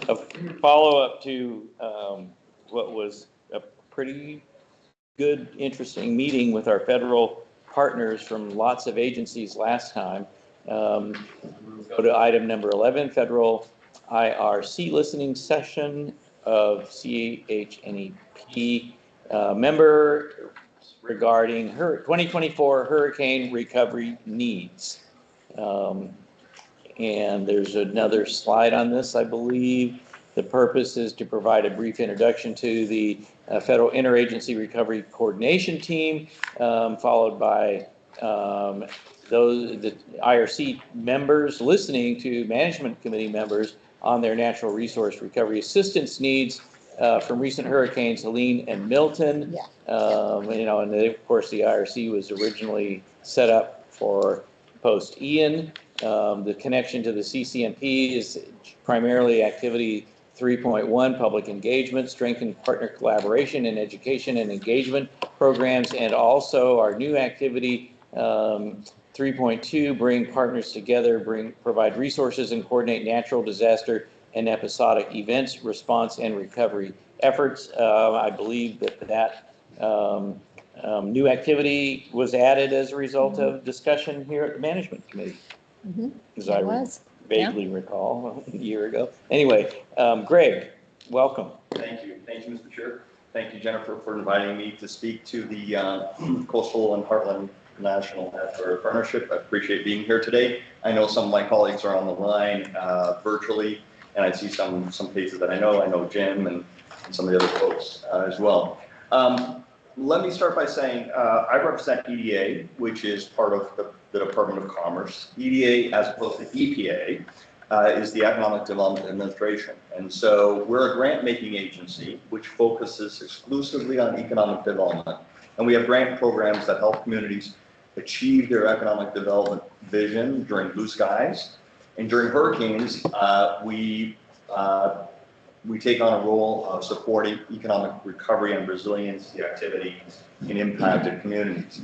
a follow-up to what was a pretty good, interesting meeting with our federal partners from lots of agencies last time. Go to item number 11, federal IRC listening session of CHNEP member regarding 2024 hurricane recovery needs. And there's another slide on this, I believe. The purpose is to provide a brief introduction to the Federal Interagency Recovery Coordination Team, followed by the IRC members listening to management committee members on their natural resource recovery assistance needs from recent hurricanes Helene and Milton. Yeah. And of course the IRC was originally set up for post Ian. The connection to the CCMP is primarily activity 3.1, public engagement, strengthen partner collaboration in education and engagement programs, and also our new activity 3.2, bring partners together, provide resources and coordinate natural disaster and episodic events, response and recovery efforts. I believe that new activity was added as a result of discussion here at the management committee. As I vaguely recall a year ago. Anyway, Greg, welcome. Thank you, Mr. Chair. Thank you, Jennifer, for inviting me to speak to the Coastal and Heartland National Natural Partnership. I appreciate being here today. I know some of my colleagues are on the line virtually, and I see some faces that I know Jim and some of the other folks as well. Let me start by saying I represent EDA, which is part of the Department of Commerce. EDA, as opposed to EPA, is the Economic Development Administration. And so we're a grant-making agency which focuses exclusively on economic development. And we have grant programs that help communities achieve their economic development vision during blue skies. And during hurricanes, we take on a role of supporting economic recovery and resiliency activities in impacted communities.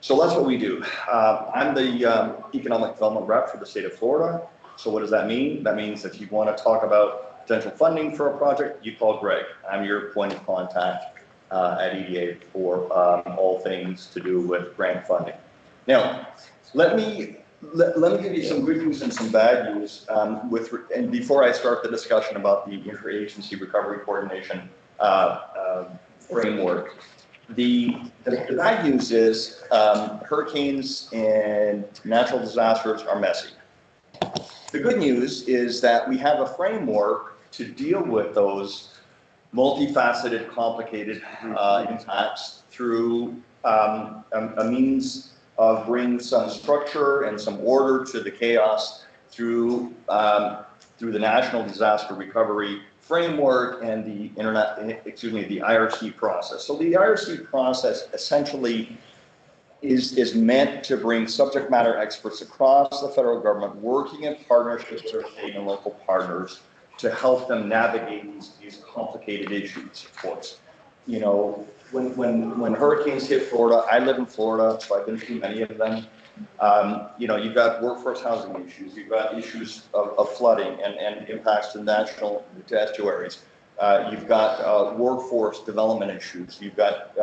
So that's what we do. I'm the economic development rep for the state of Florida. So what does that mean? That means if you want to talk about potential funding for a project, you call Greg. I'm your point of contact at EDA for all things to do with grant funding. Now, let me give you some good news and some bad news and before I start the discussion about the Interagency Recovery Coordination framework. The bad news is hurricanes and natural disasters are messy. The good news is that we have a framework to deal with those multifaceted, complicated impacts through a means of bringing some structure and some order to the chaos through the National Disaster Recovery Framework and the IRC process. So the IRC process essentially is meant to bring subject matter experts across the federal government working in partnership with their state and local partners to help them navigate these complicated issues, of course. You know, when hurricanes hit Florida, I live in Florida, so I've been through many of them. You know, you've got workforce housing issues, you've got issues of flooding and impacts to national estuaries. You've got workforce development issues. You've got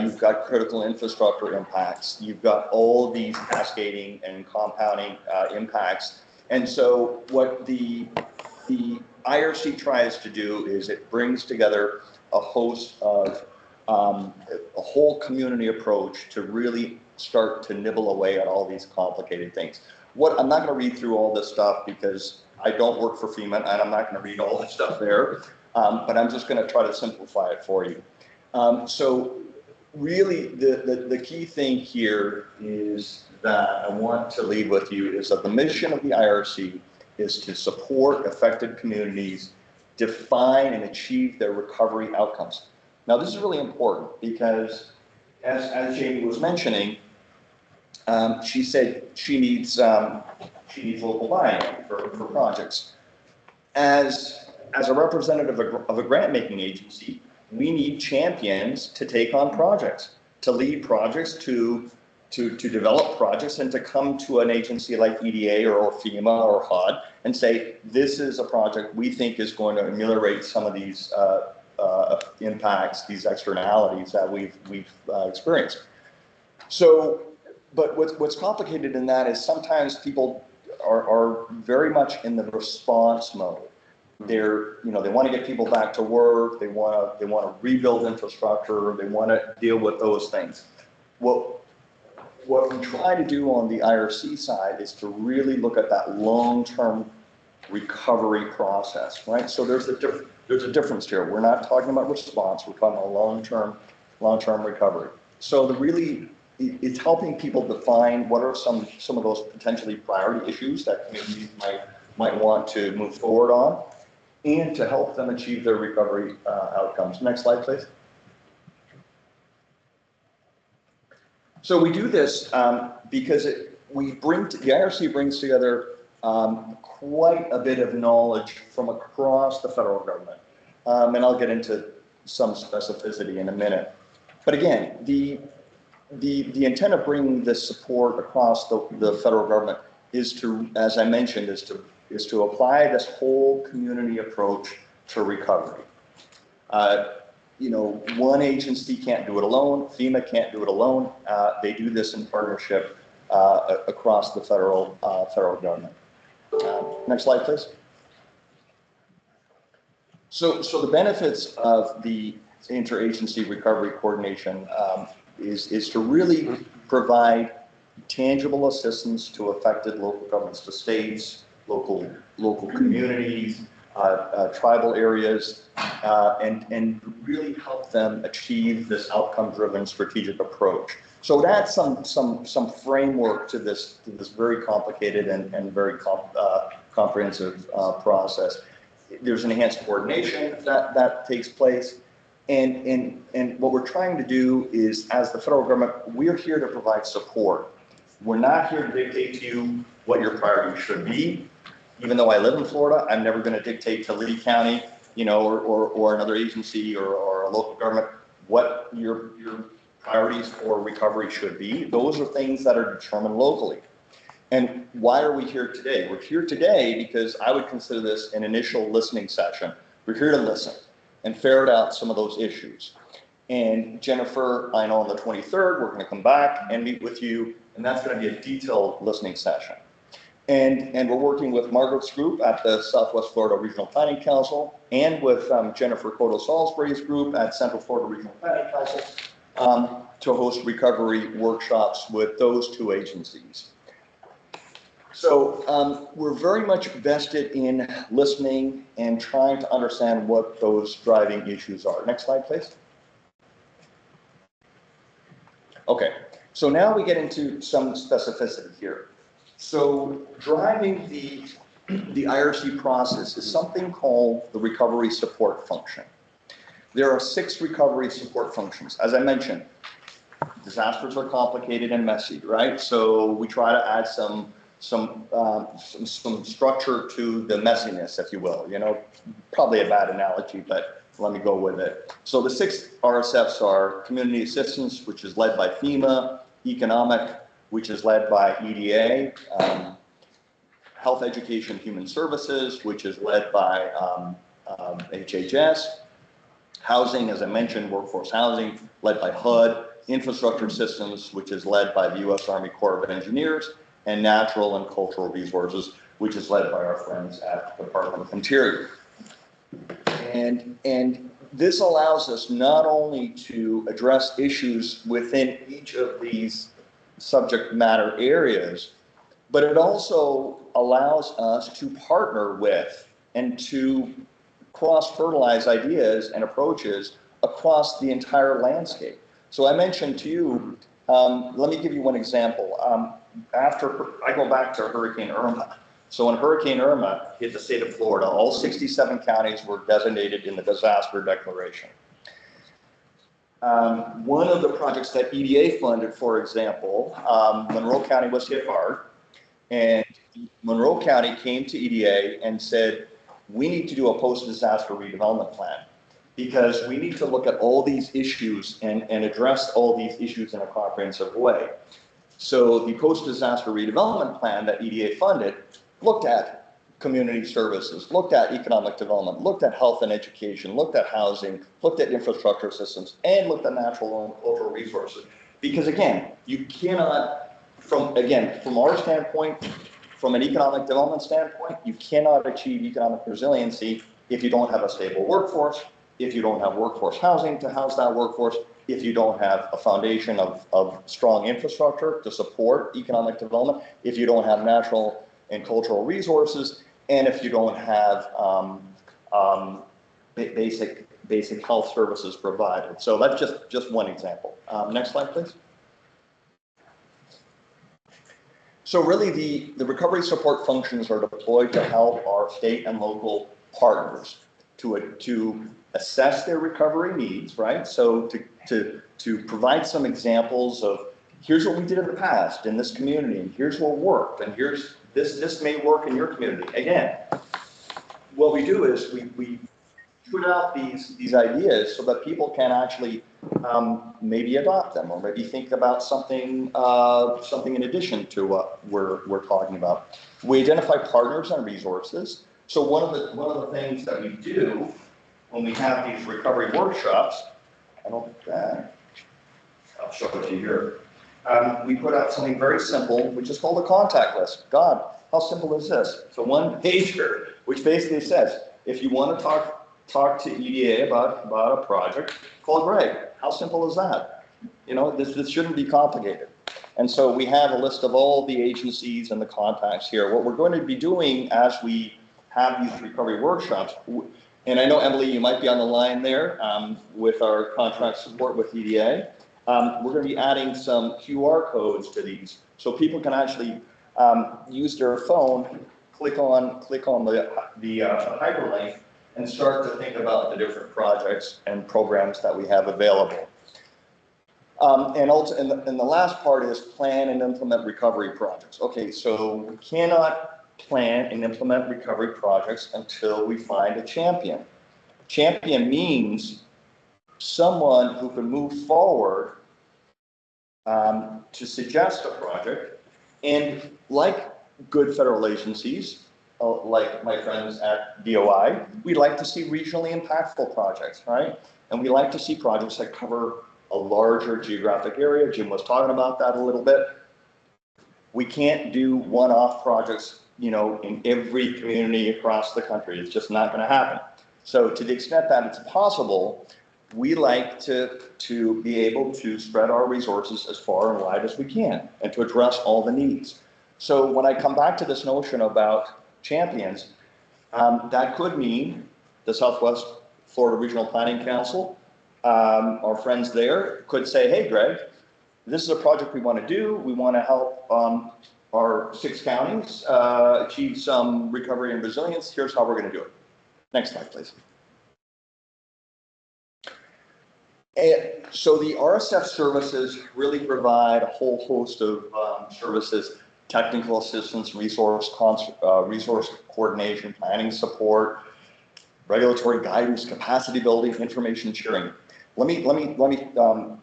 you've got critical infrastructure impacts. You've got all these cascading and compounding impacts. And so what the IRC tries to do is it brings together a host of a whole community approach to really start to nibble away at all these complicated things. I'm not going to read through all this stuff because I don't work for FEMA and I'm not going to read all this stuff there, but I'm just going to try to simplify it for you. So really the key thing here is that I want to leave with you is that the mission of the IRC is to support affected communities, define and achieve their recovery outcomes. Now, this is really important because, as Jamie was mentioning, she said she needs local buy-in for projects. As a representative of a grant-making agency, we need champions to take on projects, to lead projects, to to develop projects and to come to an agency like EDA or FEMA or HUD and say, this is a project we think is going to ameliorate some of these impacts, these externalities that we've experienced. So, but what's complicated in that is sometimes people are very much in the response mode. They're, you know, they want to get people back to work. They want to rebuild infrastructure. They want to deal with those things. What we try to do on the IRC side is to really look at that long-term recovery process, right? So there's a difference here. We're not talking about response. We're talking about long-term recovery. So it's helping people define what are some of those potentially priority issues that communities might want to move forward on, and to help them achieve their recovery outcomes. Next slide, please. So we do this because the IRC brings together quite a bit of knowledge from across the federal government. And I'll get into some specificity in a minute. But again, the intent of bringing this support across the federal government is to, as I mentioned, is to apply this whole community approach to recovery. You know, one agency can't do it alone. FEMA can't do it alone. They do this in partnership across the federal government. Next slide, please. So the benefits of the Interagency Recovery Coordination is to really provide tangible assistance to affected local governments, to states, local communities, tribal areas, and really help them achieve this outcome-driven strategic approach. So it adds some framework to this very complicated and very comprehensive process. There's enhanced coordination that takes place. And what we're trying to do is, as the federal government, we're here to provide support. We're not here to dictate to you what your priorities should be. Even though I live in Florida, I'm never going to dictate to Lee County, you know, or another agency or a local government what your priorities for recovery should be. Those are things that are determined locally. And why are we here today? We're here today because I would consider this an initial listening session. We're here to listen and ferret out some of those issues. And Jennifer, I know on the 23rd, we're going to come back and meet with you, and that's going to be a detailed listening session. And we're working with Margaret's group at the Southwest Florida Regional Planning Council and with Jennifer Cotto-Salisbury's group at Central Florida Regional Planning Council to host recovery workshops with those two agencies. So we're very much vested in listening and trying to understand what those driving issues are. Next slide, please. Okay, so now we get into some specificity here. So driving the IRC process is something called the recovery support function. There are 6 recovery support functions. As I mentioned, disasters are complicated and messy, right? So we try to add some structure to the messiness, if you will. You know, probably a bad analogy, but let me go with it. So the 6 RSFs are community assistance, which is led by FEMA, economic, which is led by EDA, health, education, human services, which is led by HHS, housing, as I mentioned, workforce housing, led by HUD, infrastructure systems, which is led by the U.S. Army Corps of Engineers, and natural and cultural resources, which is led by our friends at the Department of Interior. And this allows us not only to address issues within each of these subject matter areas, but it also allows us to partner with and to cross-fertilize ideas and approaches across the entire landscape. So I mentioned to you, let me give you one example. After I go back to Hurricane Irma. So when Hurricane Irma hit the state of Florida, all 67 counties were designated in the disaster declaration. One of the projects that EDA funded, for example, Monroe County was hit hard, and Monroe County came to EDA and said, we need to do a post-disaster redevelopment plan because we need to look at all these issues and address all these issues in a comprehensive way. So the post-disaster redevelopment plan that EDA funded looked at community services, looked at economic development, looked at health and education, looked at housing, looked at infrastructure systems, and looked at natural and cultural resources. Because again, you cannot, from our standpoint, from an economic development standpoint, you cannot achieve economic resiliency if you don't have a stable workforce, if you don't have workforce housing to house that workforce, if you don't have a foundation of strong infrastructure to support economic development, if you don't have natural and cultural resources, and if you don't have basic health services provided. So that's just one example. Next slide, please. So really the recovery support functions are deployed to help our state and local partners to assess their recovery needs, right? So to provide some examples of here's what we did in the past in this community, and here's what worked, and here's this may work in your community. Again, what we do is we put out these ideas so that people can actually maybe adopt them, or maybe think about something in addition to what we're talking about. We identify partners and resources. So one of the things that we do when we have these recovery workshops, I'll show it to you here. We put out something very simple, which is called a contact list. God, how simple is this? It's a one-pager, which basically says, if you want to talk to EDA about a project, call Greg. How simple is that? You know, this shouldn't be complicated. And so we have a list of all the agencies and the contacts here. What we're going to be doing as we have these recovery workshops, and I know, Emily, you might be on the line there with our contract support with EDA. We're going to be adding some QR codes to these, so people can actually use their phone, click on the hyperlink, and start to think about the different projects and programs that we have available. And the last part is plan and implement recovery projects. Okay, so we cannot plan and implement recovery projects until we find a champion. Champion means someone who can move forward to suggest a project, and like good federal agencies, like my friends at DOI, we like to see regionally impactful projects, right? And we like to see projects that cover a larger geographic area. Jim was talking about that a little bit. We can't do one-off projects, you know, in every community across the country. It's just not going to happen. So to the extent that it's possible, we like to be able to spread our resources as far and wide as we can and to address all the needs. So when I come back to this notion about champions, that could mean the Southwest Florida Regional Planning Council. Our friends there could say, hey, Greg, this is a project we want to do. We want to help our 6 counties achieve some recovery and resilience. Here's how we're going to do it. Next slide, please. And so the RSF services really provide a whole host of services: technical assistance, resource coordination, planning support, regulatory guidance, capacity building, information sharing. Let me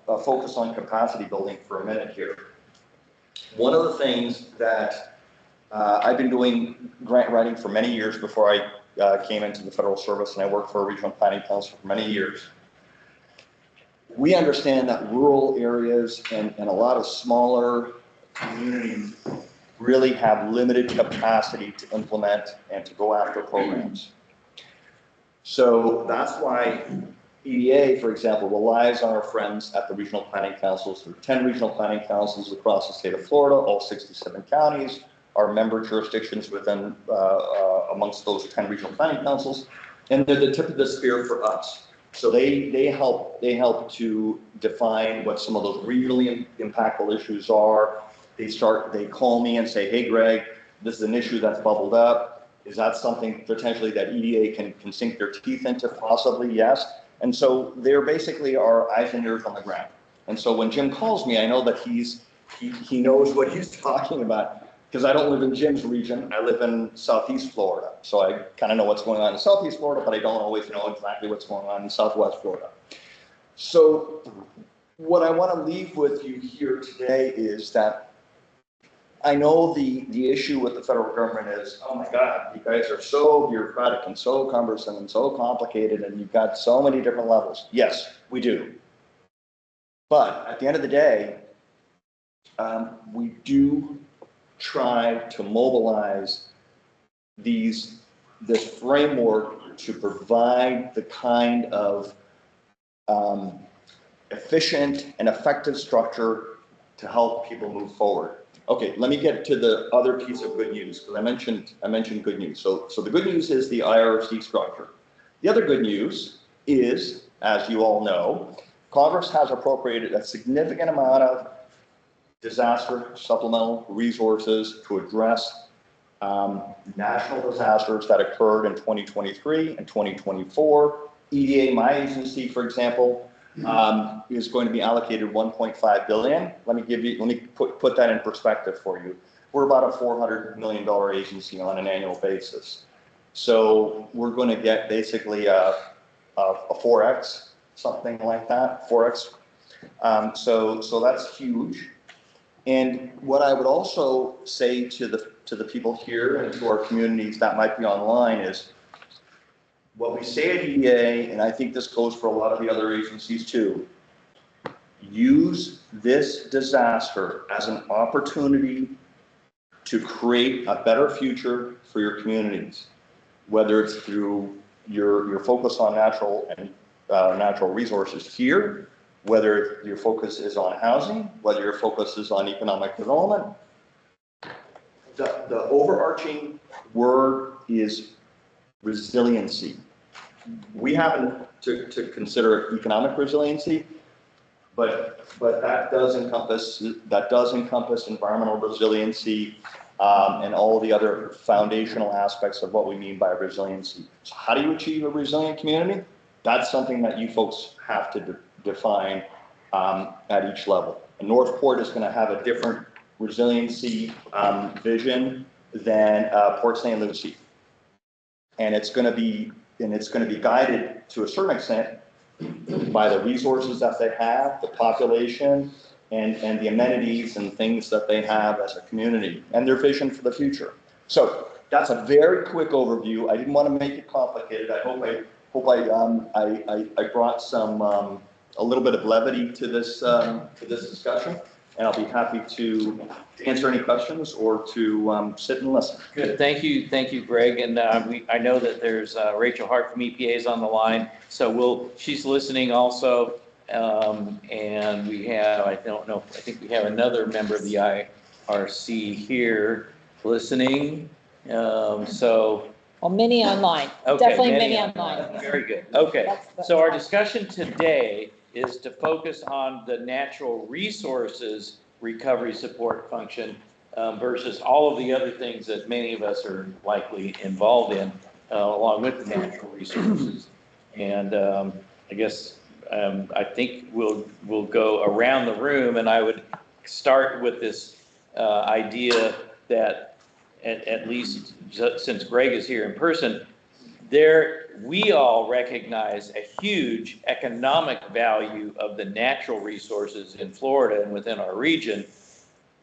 focus on capacity building for a minute here. One of the things that I've been doing grant writing for many years before I came into the federal service, and I worked for a regional planning council for many years. We understand that rural areas and a lot of smaller communities really have limited capacity to implement and to go after programs. So that's why EDA, for example, relies on our friends at the regional planning councils. There are 10 regional planning councils across the state of Florida, all 67 counties, our member jurisdictions within amongst those 10 regional planning councils, and they're the tip of the spear for us. So they help to define what some of those regionally impactful issues are. They call me and say, hey, Greg, this is an issue that's bubbled up. Is that something potentially that EDA can sink their teeth into? Possibly, yes. And so they're basically our eyes and ears on the ground. And so when Jim calls me, I know that he knows what he's talking about, because I don't live in Jim's region. I live in Southeast Florida. So I kind of know what's going on in Southeast Florida, but I don't always know exactly what's going on in Southwest Florida. So what I want to leave with you here today is that I know the issue with the federal government is, oh my God, you guys are so bureaucratic and so cumbersome and so complicated, and you've got so many different levels. Yes, we do. But at the end of the day, we do try to mobilize this framework to provide the kind of efficient and effective structure to help people move forward. Okay, let me get to the other piece of good news, because I mentioned good news. So the good news is the IRC structure. The other good news is, as you all know, Congress has appropriated a significant amount of disaster supplemental resources to address national disasters that occurred in 2023 and 2024. EDA, my agency, for example, is going to be allocated 1.5 billion. Let me put that in perspective for you. We're about a $400 million agency on an annual basis. So we're going to get basically a 4x, something like that, 4x. So that's huge. And what I would also say to the people here and to our communities that might be online is, what we say at EDA, and I think this goes for a lot of the other agencies too, use this disaster as an opportunity to create a better future for your communities, whether it's through your focus on natural resources here, whether your focus is on housing, whether your focus is on economic development. The overarching word is resiliency. We happen to consider economic resiliency, but that does encompass environmental resiliency and all the other foundational aspects of what we mean by resiliency. So how do you achieve a resilient community? That's something that you folks have to define at each level. And Northport is going to have a different resiliency vision than Port St. Lucie, and it's going to be guided to a certain extent by the resources that they have, the population, and the amenities and things that they have as a community, and their vision for the future. So that's a very quick overview. I didn't want to make it complicated. I hope I brought some a little bit of levity to this discussion, and I'll be happy to answer any questions or to sit and listen. Good, thank you, Greg. And I know that there's Rachel Hart from EPA is on the line, so she's listening also. And we have, I think we have another member of the IRC here listening. Well, many online. Okay, Definitely many online. Very good. Okay, so our discussion today is to focus on the natural resources recovery support function versus all of the other things that many of us are likely involved in along with the natural resources. And I guess I think we'll go around the room, and I would start with this idea that at least since Greg is here in person, we all recognize a huge economic value of the natural resources in Florida and within our region.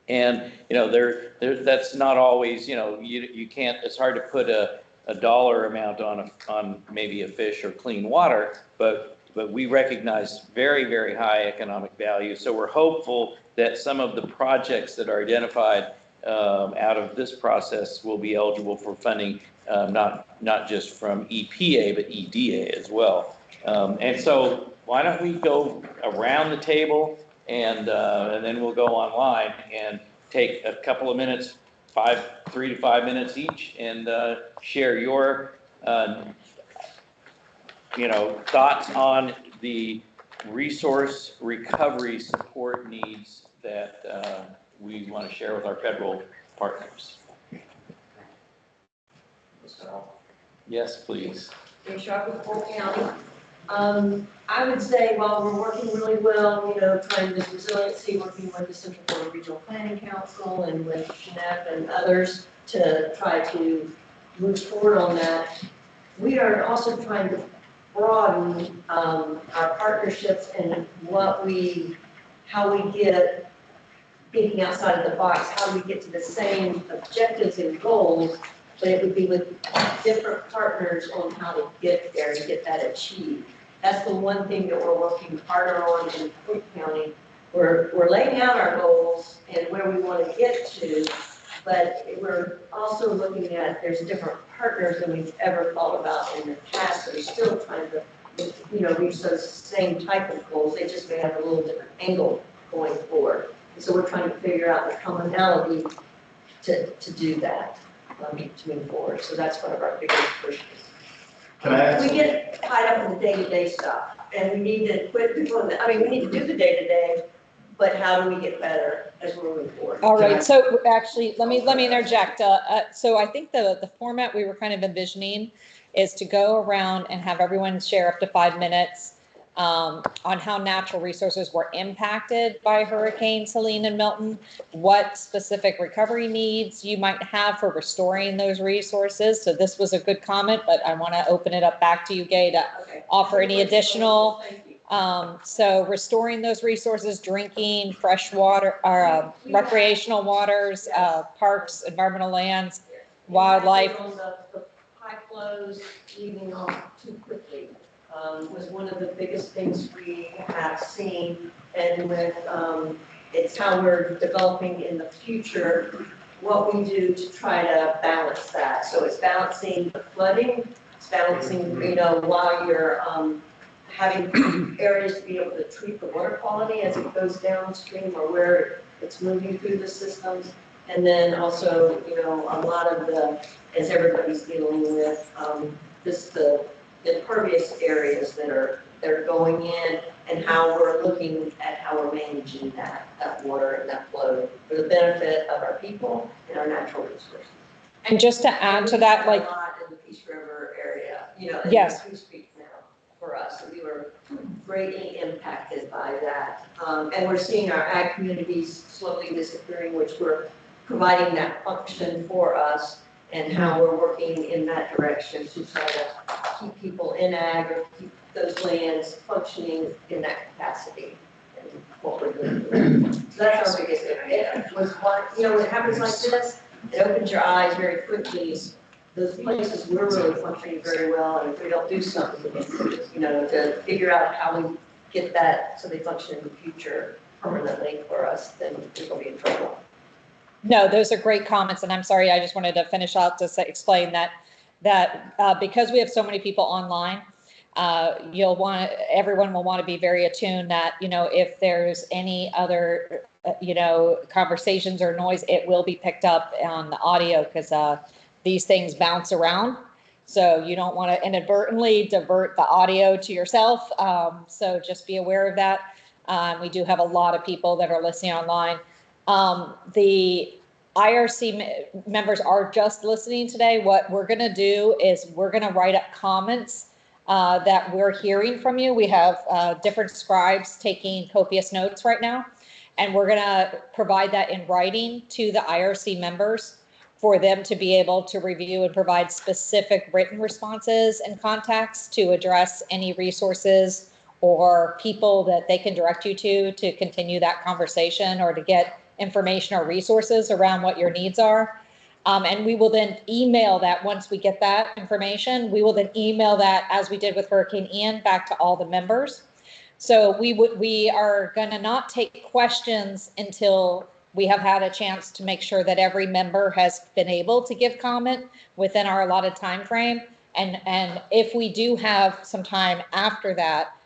And, that's not always, you can't, it's hard to put a dollar amount on maybe a fish or clean water, but we recognize very, very high economic value. So we're hopeful that some of the projects that are identified out of this process will be eligible for funding, not just from EPA, but EDA as well. And so why don't we go around the table and then we'll go online and take a couple of minutes, 3 to 5 minutes each, and share your thoughts on the resource recovery support needs that we want to share with our federal partners. Yes, please. Hey, Sharp with Polk County. I would say while we're working really well, trying this resiliency, working with the Central Florida Regional Planning Council and with SHNEP and others to try to move forward on that, we are also trying to broaden our partnerships and how we get thinking outside of the box, how do we get to the same objectives and goals, but it would be with different partners on how to get there and get that achieved. That's the one thing that we're working harder on in Cook County. We're laying out our goals and where we want to get to, but we're also looking at, there's different partners than we've ever thought about in the past that are still trying to, reach those same type of goals. They just may have a little different angle going forward. And so we're trying to figure out the commonality to do that, to move forward. So that's one of our biggest pushes. Can I ask? We get tied up in the day-to-day stuff, and we need to quit doing that. I mean, we need to do the day-to-day, but how do we get better as we're moving forward? All right, so actually, let me interject. So I think the format we were kind of envisioning is to go around and have everyone share up to 5 minutes on how natural resources were impacted by Hurricanes Helene and Milton, what specific recovery needs you might have for restoring those resources. So this was a good comment, but I want to open it up back to you, Gay, to offer any additional. So restoring those resources, drinking, fresh water, recreational waters, parks, environmental lands, wildlife. On the high flows leaving off too quickly was one of the biggest things we have seen. And with it's how we're developing in the future what we do to try to balance that. So it's balancing the flooding, it's balancing, while you're having areas to be able to treat the water quality as it goes downstream or where it's moving through the systems. And then also, a lot of as everybody's dealing with, the impervious areas that are going in and how we're looking at how we're managing that water and that flow for the benefit of our people and our natural resources. And just to add to that, like. A lot in the Peace River area, yes. We speak now for us, we were greatly impacted by that. And we're seeing our ag communities slowly disappearing, which we're providing that function for us and how we're working in that direction to try to keep people in ag or keep those lands functioning in that capacity and what we're doing. So that's our biggest thing. It was one, when it happens like this, it opens your eyes very quickly. Those places we're really functioning very well, and if we don't do something, to figure out how we get that so they function in the future permanently for us, then we're going to be in trouble. No, those are great comments, and I'm sorry, I just wanted to finish out to explain that because we have so many people online, everyone will want to be very attuned that, if there's any other, conversations or noise, it will be picked up on the audio because these things bounce around. So you don't want to inadvertently divert the audio to yourself. So just be aware of that. We do have a lot of people that are listening online. The IRC members are just listening today. What we're going to do is we're going to write up comments that we're hearing from you. We have different scribes taking copious notes right now, and we're going to provide that in writing to the IRC members for them to be able to review and provide specific written responses and contacts to address any resources or people that they can direct you to continue that conversation or to get information or resources around what your needs are. And we will then email that once we get that information. We will then email that, as we did with Hurricane Ian, back to all the members. So we are going to not take questions until we have had a chance to make sure that every member has been able to give comment within our allotted time frame. And if we do have some time after that,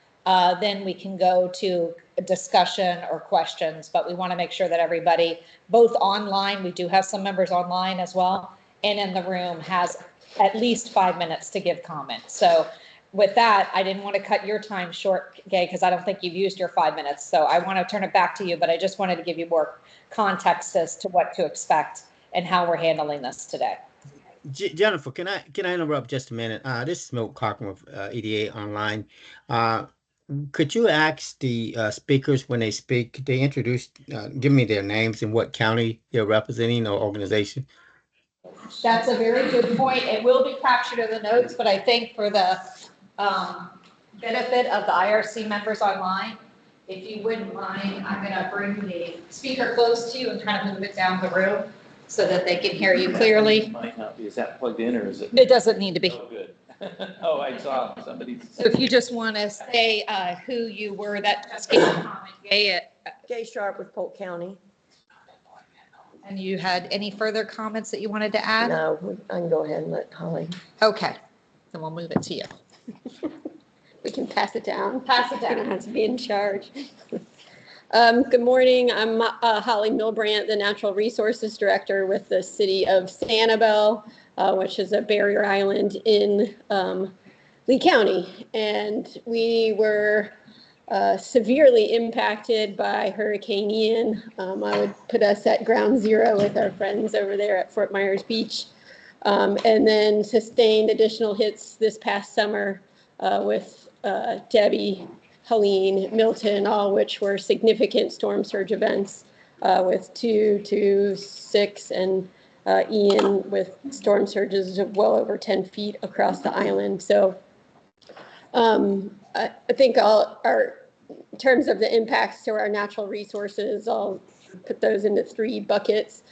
then we can go to a discussion or questions, but we want to make sure that everybody, both online, we do have some members online as well, and in the room has at least 5 minutes to give comment. So with that, I didn't want to cut your time short, Gay, because I don't think you've used your 5 minutes. So I want to turn it back to you, but I just wanted to give you more context as to what to expect and how we're handling this today. Jennifer, can I interrupt just a minute? This is Milt Cochran with EDA Online. Could you ask the speakers when they speak, they introduce, give me their names and what county they're representing or organization? That's a very good point. It will be captured in the notes, but I think for the benefit of the IRC members online, if you wouldn't mind, I'm gonna bring the speaker close to you and kind of move it down the room so that they can hear you clearly. Might not be, is that plugged in or is it? It doesn't need to be. Oh, good. Oh, I saw somebody. So if you just want to say who you were that just gave a comment, Jay Sharp with Polk County. and you had any further comments that you wanted to add? No, I can go ahead and let Holly. Okay, then we'll move it to you. We can pass it down. Pass it We don't down. have to be in charge. Good morning. I'm Holly Milbrandt, the Natural Resources Director with the City of Sanibel, which is a barrier island in Lee County. And we were severely impacted by Hurricane Ian. I would put us at ground zero with our friends over there at Fort Myers Beach. And then sustained additional hits this past summer with Debbie, Helene, Milton, all which were significant storm surge events with 2 to 6 and Ian with storm surges of well over 10 feet across the island. So I think in terms of the impacts to our natural resources, I'll put those into 3 buckets.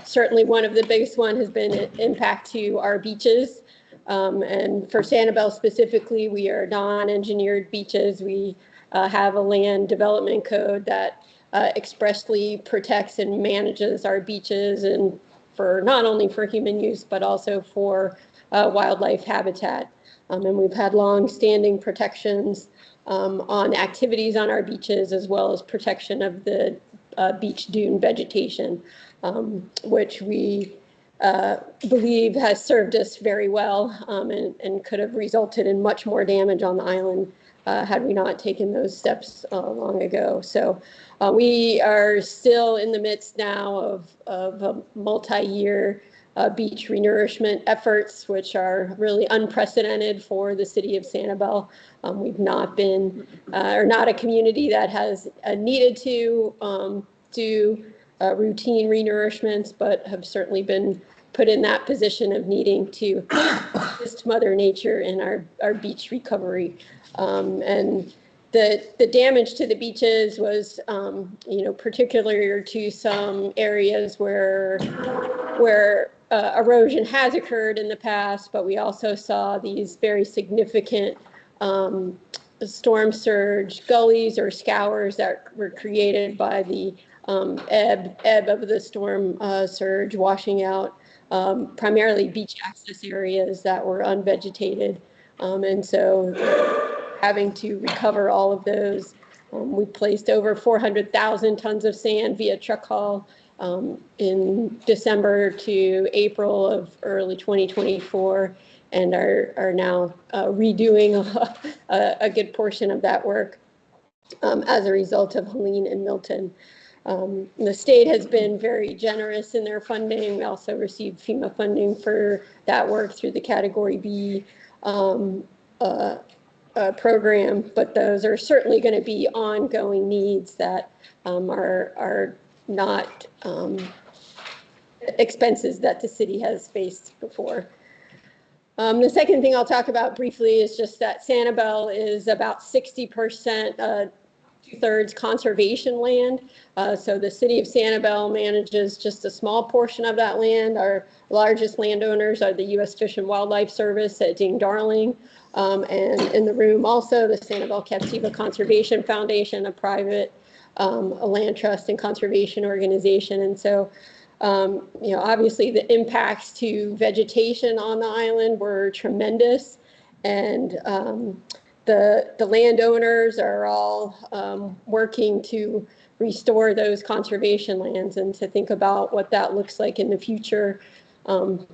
Certainly one of the biggest one has been an impact to our beaches. And for Sanibel specifically, we are non-engineered beaches. We have a land development code that expressly protects and manages our beaches, and for not only for human use, but also for wildlife habitat. And we've had long-standing protections on activities on our beaches, as well as protection of the beach dune vegetation, which we believe has served us very well and could have resulted in much more damage on the island had we not taken those steps long ago. So we are still in the midst now of a multi-year beach renourishment efforts, which are really unprecedented for the city of Sanibel. We've not been, or not a community that has needed to do routine renourishments, but have certainly been put in that position of needing to assist Mother Nature in our beach recovery. And the damage to the beaches was, particular to some areas where erosion has occurred in the past, but we also saw these very significant storm surge gullies or scours that were created by the ebb of the storm surge, washing out primarily beach access areas that were unvegetated. And so having to recover all of those, we placed over 400,000 tons of sand via truck haul in December to April of early 2024, and are now redoing a good portion of that work as a result of Helene and Milton. The state has been very generous in their funding. We also received FEMA funding for that work through the Category B program, but those are certainly going to be ongoing needs that are not expenses that the city has faced before. The second thing I'll talk about briefly is just that Sanibel is about 60% 2/3 conservation land. So the city of Sanibel manages just a small portion of that land. Our largest landowners are the U.S. Fish and Wildlife Service at Ding Darling. And in the room also the Sanibel Captiva Conservation Foundation, a private a land trust and conservation organization. And so, obviously the impacts to vegetation on the island were tremendous. And the landowners are all working to restore those conservation lands and to think about what that looks like in the future,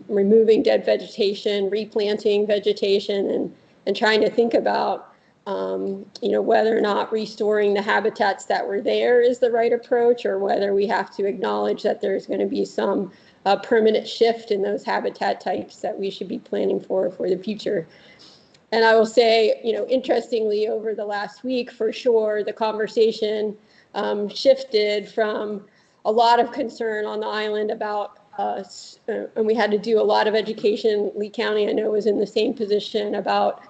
removing dead vegetation, replanting vegetation, and trying to think about whether or not restoring the habitats that were there is the right approach, or whether we have to acknowledge that there's going to be some permanent shift in those habitat types that we should be planning for the future. And I will say, interestingly, over the last week, for sure, the conversation shifted from a lot of concern on the island about us, and we had to do a lot of education. Lee County, I know, was in the same position about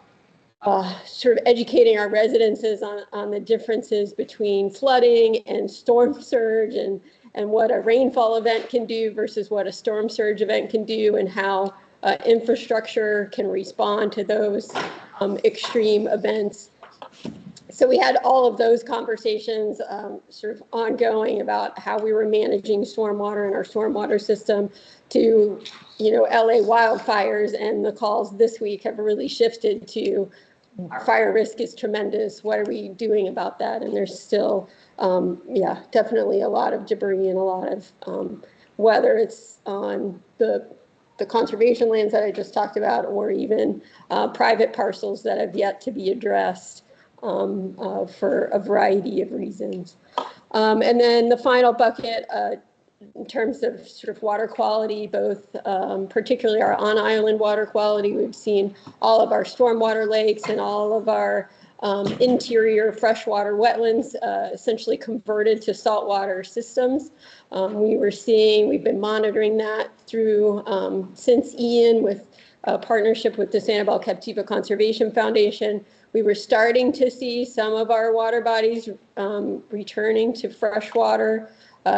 sort of educating our residences on the differences between flooding and storm surge and what a rainfall event can do versus what a storm surge event can do, and how infrastructure can respond to those extreme events. So we had all of those conversations sort of ongoing about how we were managing stormwater and our stormwater system to, LA wildfires, and the calls this week have really shifted to our fire risk is tremendous. What are we doing about that? And there's still, definitely a lot of debris and a lot of, whether it's on the conservation lands that I just talked about, or even private parcels that have yet to be addressed for a variety of reasons. And then the final bucket, in terms of sort of water quality, both particularly our on-island water quality, we've seen all of our stormwater lakes and all of our interior freshwater wetlands essentially converted to saltwater systems. We've been monitoring that through since Ian, with a partnership with the Sanibel Captiva Conservation Foundation. We were starting to see some of our water bodies returning to freshwater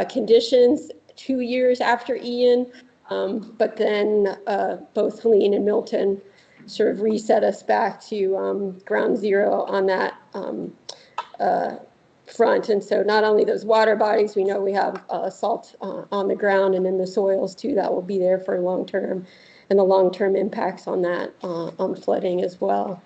conditions 2 years after Ian, but then both Helene and Milton sort of reset us back to ground zero on that front. And so not only those water bodies, we know we have salt on the ground and in the soils too that will be there for long term, and the long-term impacts on that on flooding as well.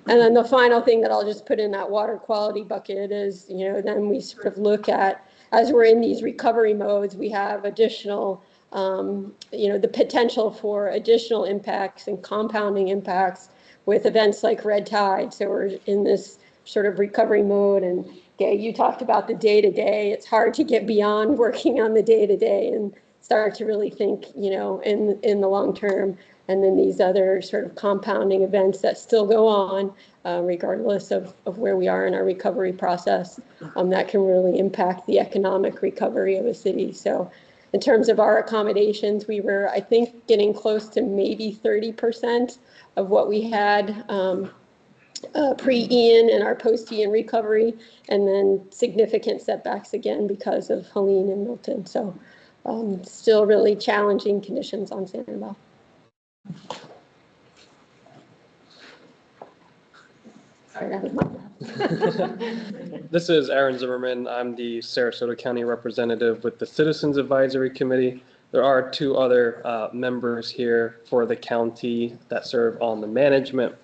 And then the final thing that I'll just put in that water quality bucket is, then we sort of look at, as we're in these recovery modes, we have additional, the potential for additional impacts and compounding impacts with events like red tide. So we're in this sort of recovery mode. And Gay, you talked about the day-to-day. It's hard to get beyond working on the day-to-day and start to really think, in the long term. And then these other sort of compounding events that still go on, regardless of where we are in our recovery process, that can really impact the economic recovery of a city. So in terms of our accommodations, we were, I think, getting close to maybe 30% of what we had pre-Ian and our post-Ian recovery, and then significant setbacks again because of Helene and Milton. So still really challenging conditions on Sanibel. This is Aaron Zimmerman. I'm the Sarasota County representative with the Citizens Advisory Committee. There are two other members here for the county that serve on the management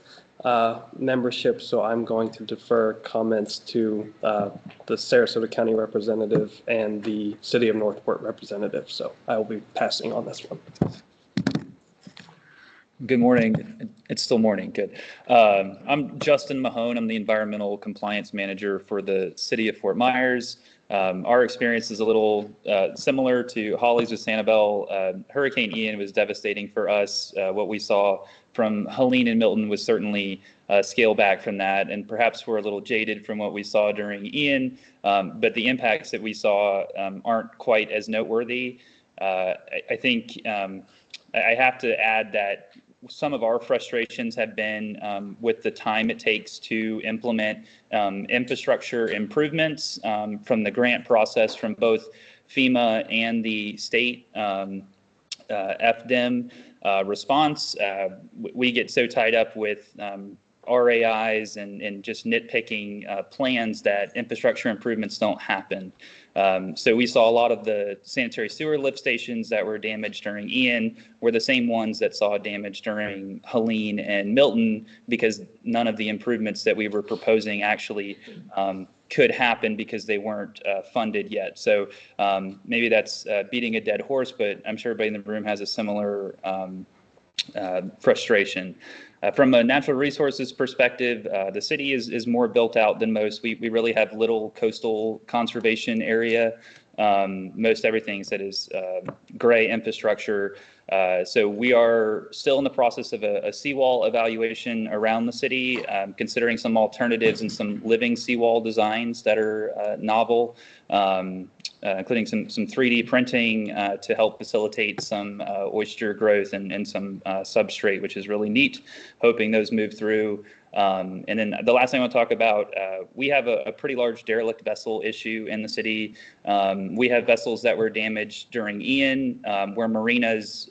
membership, so I'm going to defer comments to the Sarasota County representative and the City of Northport representative. So I will be passing on this one. Good morning. It's still morning. Good. I'm Justin Mahone. I'm the Environmental Compliance Manager for the City of Fort Myers. Our experience is a little similar to Holly's with Sanibel. Hurricane Ian was devastating for us. What we saw from Helene and Milton was certainly scale back from that, and perhaps we're a little jaded from what we saw during Ian, but the impacts that we saw aren't quite as noteworthy. I think I have to add that some of our frustrations have been with the time it takes to implement infrastructure improvements from the grant process from both FEMA and the state FDEM response. We get so tied up with RAIs and just nitpicking plans that infrastructure improvements don't happen. So we saw a lot of the sanitary sewer lift stations that were damaged during Ian were the same ones that saw damage during Helene and Milton, because none of the improvements that we were proposing actually could happen because they weren't funded yet. So maybe that's beating a dead horse, but I'm sure everybody in the room has a similar frustration. From a natural resources perspective, the city is more built out than most. We really have little coastal conservation area. Most everything that is gray infrastructure. So we are still in the process of a seawall evaluation around the city, considering some alternatives and some living seawall designs that are novel. including some 3D printing to help facilitate some oyster growth and some substrate, which is really neat. Hoping those move through. And then the last thing I want to talk about, we have a pretty large derelict vessel issue in the city. We have vessels that were damaged during Ian, where marinas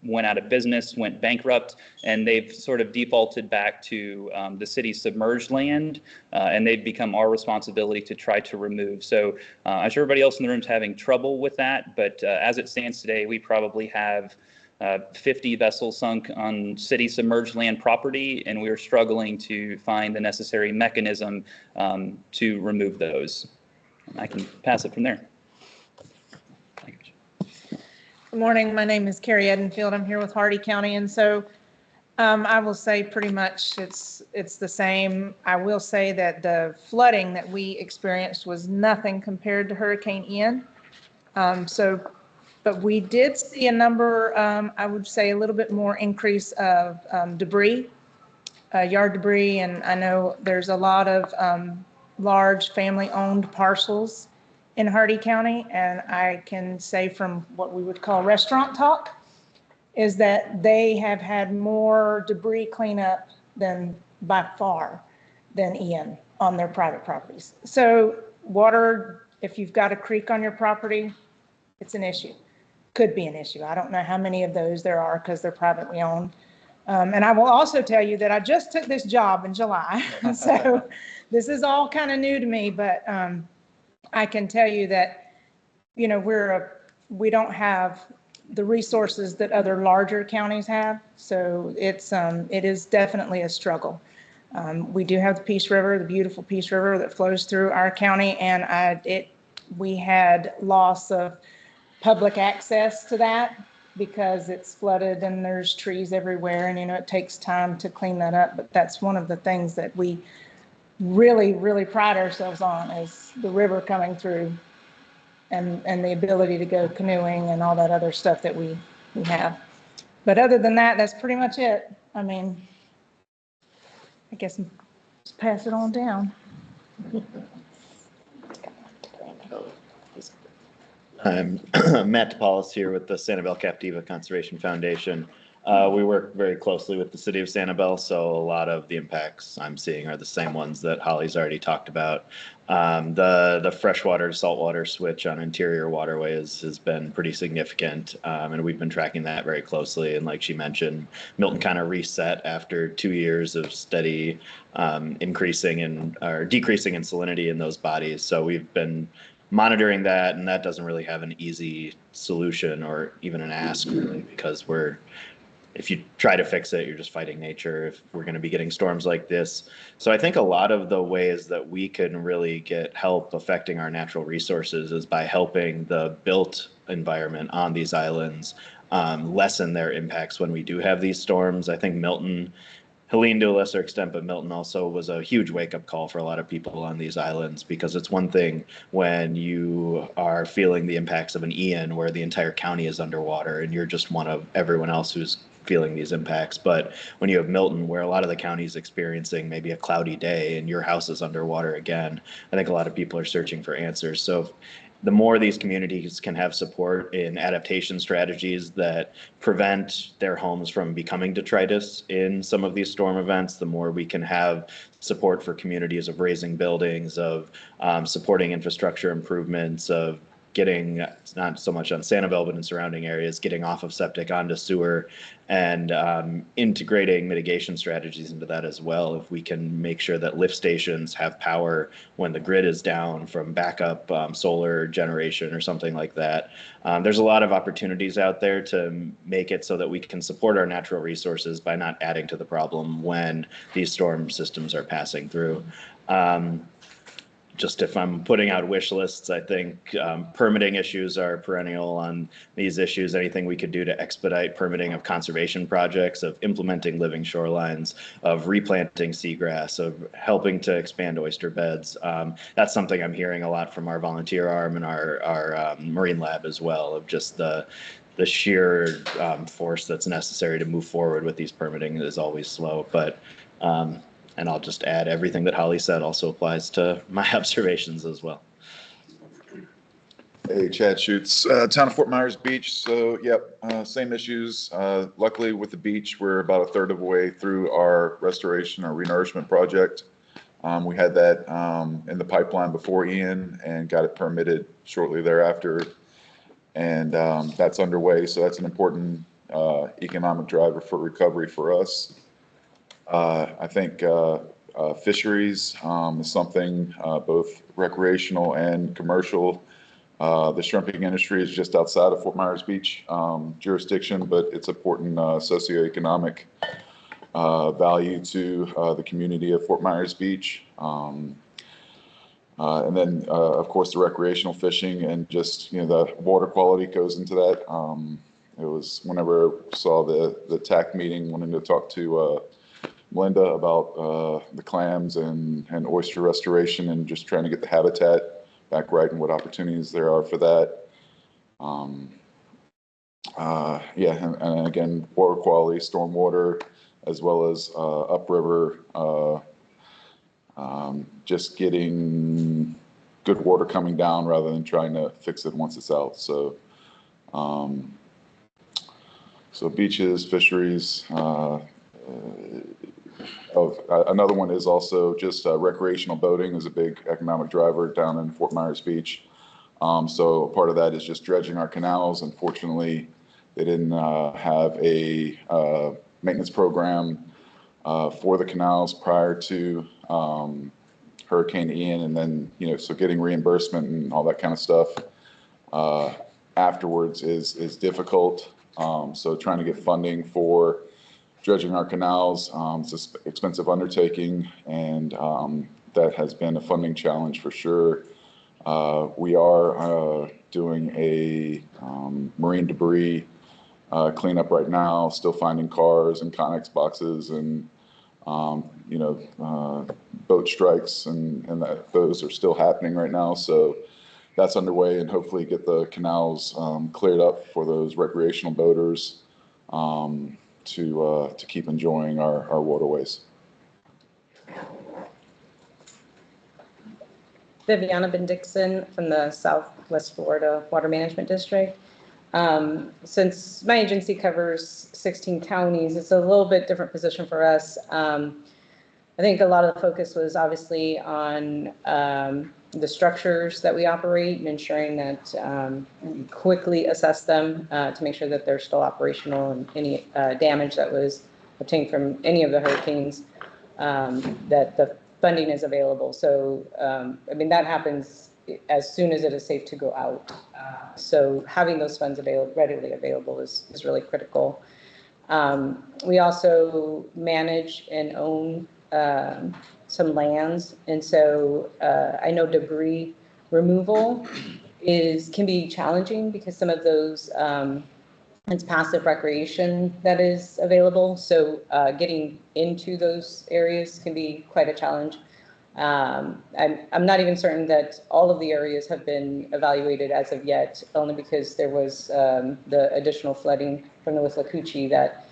went out of business, went bankrupt, and they've sort of defaulted back to the city's submerged land, and they've become our responsibility to try to remove. So I'm sure everybody else in the room is having trouble with that, but as it stands today, we probably have 50 vessels sunk on city submerged land property, and we are struggling to find the necessary mechanism to remove those. I can pass it from there. Good morning. My name is Carrie Edenfield. I'm here with Hardy County, and so I will say pretty much it's the same. I will say that the flooding that we experienced was nothing compared to Hurricane Ian. But we did see a number, I would say a little bit more increase of debris, yard debris, and I know there's a lot of large family-owned parcels in Hardy County, and I can say from what we would call restaurant talk, is that they have had more debris cleanup than by far than Ian on their private properties. So water, if you've got a creek on your property, it's an issue. Could be an issue. I don't know how many of those there are because they're privately owned. And I will also tell you that I just took this job in July. So this is all kind of new to me, but I can tell you that, you know, we don't have the resources that other larger counties have. So it is definitely a struggle. We do have the Peace River, the beautiful Peace River that flows through our county, and we had loss of public access to that because it's flooded and there's trees everywhere, and you know it takes time to clean that up. But that's one of the things that we really, really pride ourselves on, is the river coming through and the ability to go canoeing and all that other stuff that we have. But other than that, that's pretty much it. I mean, I guess just pass it on down. I'm Matt DePaulis here with the Sanibel Captiva Conservation Foundation. We work very closely with the city of Sanibel, so a lot of the impacts I'm seeing are the same ones that Holly's already talked about. The freshwater to saltwater switch on interior waterways has been pretty significant, and we've been tracking that very closely. And like she mentioned, Milton kind of reset after 2 years of steady decreasing in salinity in those bodies. So we've been monitoring that, and that doesn't really have an easy solution or even an ask, really, because if you try to fix it, you're just fighting nature if we're going to be getting storms like this. So I think a lot of the ways that we can really get help affecting our natural resources is by helping the built environment on these islands lessen their impacts when we do have these storms. I think Milton, Helene to a lesser extent, but Milton also was a huge wake-up call for a lot of people on these islands, because it's one thing when you are feeling the impacts of an Ian where the entire county is underwater and you're just one of everyone else who's feeling these impacts. But when you have Milton, where a lot of the county is experiencing maybe a cloudy day and your house is underwater again, I think a lot of people are searching for answers. So the more these communities can have support in adaptation strategies that prevent their homes from becoming detritus in some of these storm events, the more we can have support for communities of raising buildings, of supporting infrastructure improvements, of getting, not so much on Sanibel, but in surrounding areas, getting off of septic onto sewer, and integrating mitigation strategies into that as well. If we can make sure that lift stations have power when the grid is down from backup solar generation or something like that. There's a lot of opportunities out there to make it so that we can support our natural resources by not adding to the problem when these storm systems are passing through. Just if I'm putting out wish lists, I think permitting issues are perennial on these issues. Anything we could do to expedite permitting of conservation projects, of implementing living shorelines, of replanting seagrass, of helping to expand oyster beds. That's something I'm hearing a lot from our volunteer arm and our marine lab as well, of just the sheer force that's necessary to move forward with these permitting is always slow. But and I'll just add, everything that Holly said also applies to my observations as well. Hey, Chad Schutz, Town of Fort Myers Beach. So, yep, same issues. Luckily with the beach, we're about a third of the way through our restoration or renourishment project. We had that in the pipeline before Ian and got it permitted shortly thereafter. And that's underway. So that's an important economic driver for recovery for us. I think fisheries is something both recreational and commercial. The shrimping industry is just outside of Fort Myers Beach jurisdiction, but it's important socioeconomic value to the community of Fort Myers Beach. And then, of course, the recreational fishing and just, the water quality goes into that. It was whenever I saw the TAC meeting, wanting to talk to Melinda about the clams and oyster restoration and just trying to get the habitat back right and what opportunities there are for that. And again, water quality, stormwater, as well as upriver, just getting good water coming down rather than trying to fix it once it's out. So, so beaches, fisheries. Another one is also just recreational boating is a big economic driver down in Fort Myers Beach. So part of that is just dredging our canals. Unfortunately, they didn't have a maintenance program for the canals prior to Hurricane Ian, and then so getting reimbursement and all that kind of stuff afterwards is difficult. So trying to get funding for dredging our canals, it's an expensive undertaking, and that has been a funding challenge for sure. We are doing a marine debris cleanup right now, still finding cars and Connex boxes and, boat strikes, and those are still happening right now. So that's underway, and hopefully get the canals cleared up for those recreational boaters to keep enjoying our waterways. Viviana Ben-Dixon from the Southwest Florida Water Management District. Since my agency covers 16 counties, it's a little bit different position for us. I think a lot of the focus was obviously on the structures that we operate and ensuring that we quickly assess them to make sure that they're still operational, and any damage that was obtained from any of the hurricanes, that the funding is available. So, that happens as soon as it is safe to go out. So having those funds readily available is really critical. We also manage and own some lands, and so I know debris removal can be challenging because some of those it's passive recreation that is available. So getting into those areas can be quite a challenge. I'm not even certain that all of the areas have been evaluated as of yet, only because there was the additional flooding from the Withlacoochee that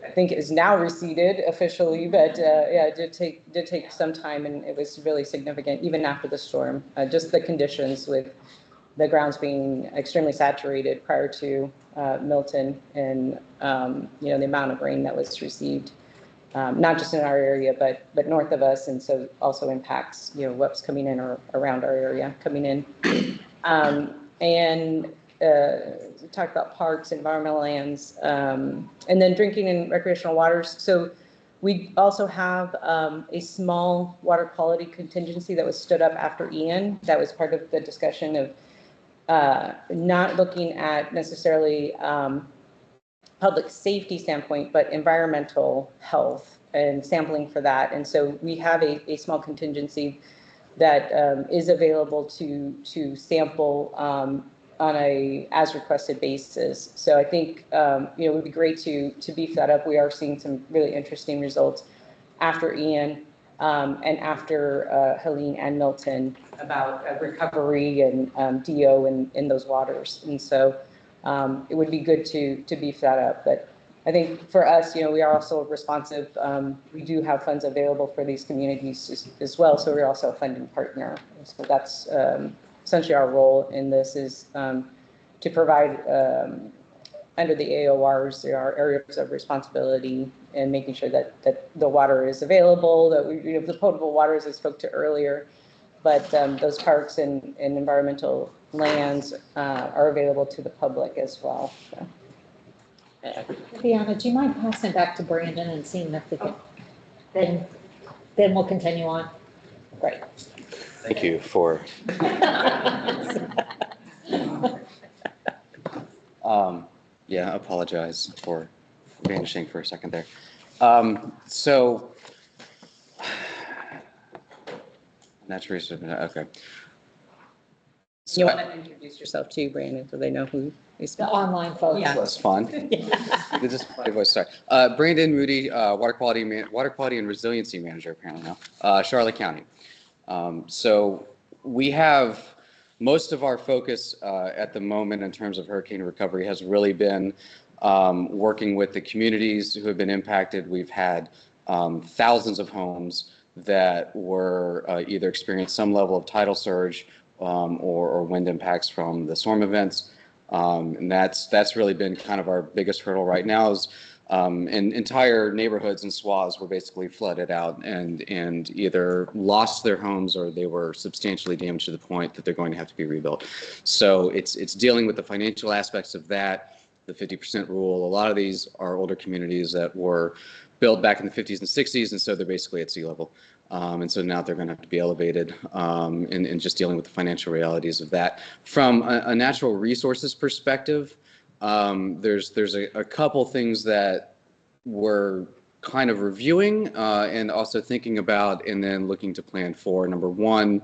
I think is now receded officially, but it did take some time, and it was really significant even after the storm. Just the conditions with the grounds being extremely saturated prior to Milton, and the amount of rain that was received, not just in our area, but north of us, and so also impacts what's coming in or around our area coming in. And talk about parks, environmental lands, and then drinking and recreational waters. So we also have a small water quality contingency that was stood up after Ian. That was part of the discussion of not looking at necessarily public safety standpoint, but environmental health and sampling for that. And so we have a small contingency that is available to sample on a as requested basis. So I think it would be great to beef that up. We are seeing some really interesting results after Ian and after Helene and Milton about recovery and DO in those waters. And so it would be good to beef that up. But I think for us, we are also responsive. We do have funds available for these communities as well. So we're also a funding partner. So that's essentially our role in this is to provide, under the AORs, there are areas of responsibility and making sure that the water is available, that the potable water, as I spoke to earlier, but those parks and environmental lands are available to the public as well. So. Deanna, do you mind passing back to Brandon and seeing if we can, then we'll continue on. Great. Thank you for. Yeah, I apologize for vanishing for a second there. So, natural resources, okay. So, you want to introduce yourself too, Brandon, so they know who you speak. The online folks. Yeah. That's fun. This is my voice. Sorry. Brandon Moody, water quality and resiliency manager apparently now, Charlotte County. So we have most of our focus at the moment in terms of hurricane recovery has really been working with the communities who have been impacted. We've had thousands of homes that were either experienced some level of tidal surge or wind impacts from the storm events. And that's really been kind of our biggest hurdle right now is and entire neighborhoods and swaths were basically flooded out and either lost their homes or they were substantially damaged to the point that they're going to have to be rebuilt. So it's dealing with the financial aspects of that, the 50% rule. A lot of these are older communities that were built back in the 50s and 60s, and so they're basically at sea level. And so now they're going to have to be elevated and just dealing with the financial realities of that. From a natural resources perspective, there's a couple things that we're kind of reviewing and also thinking about and then looking to plan for. Number one,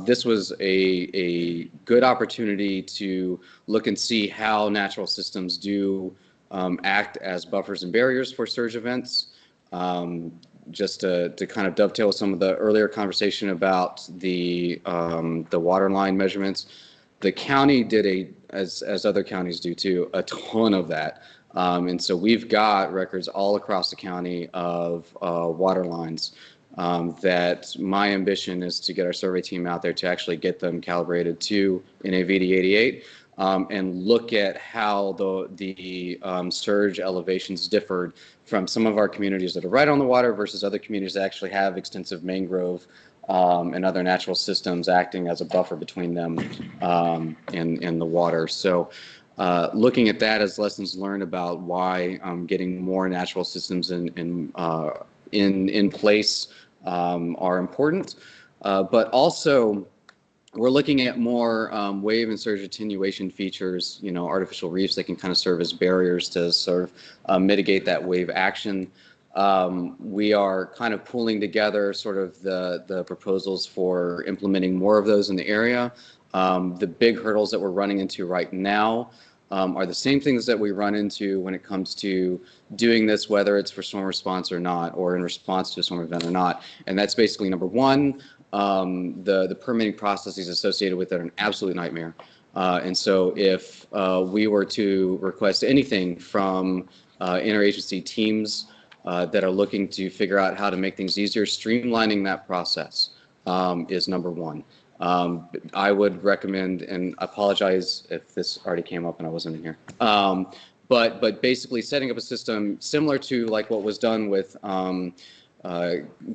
this was a good opportunity to look and see how natural systems do act as buffers and barriers for surge events. Just to kind of dovetail with some of the earlier conversation about the water line measurements, the county did as other counties do too, a ton of that. And so we've got records all across the county of water lines that my ambition is to get our survey team out there to actually get them calibrated to NAVD 88 and look at how the surge elevations differed from some of our communities that are right on the water versus other communities that actually have extensive mangrove and other natural systems acting as a buffer between them and the water. So looking at that as lessons learned about why getting more natural systems in place are important, but also we're looking at more wave and surge attenuation features, artificial reefs that can kind of serve as barriers to sort of mitigate that wave action. We are kind of pulling together sort of the proposals for implementing more of those in the area. The big hurdles that we're running into right now are the same things that we run into when it comes to doing this, whether it's for storm response or not, or in response to a storm event or not. And that's basically number one, the permitting processes associated with it are an absolute nightmare. And so if we were to request anything from interagency teams that are looking to figure out how to make things easier, streamlining that process is number one. I would recommend, and I apologize if this already came up and I wasn't in here, but basically setting up a system similar to like what was done with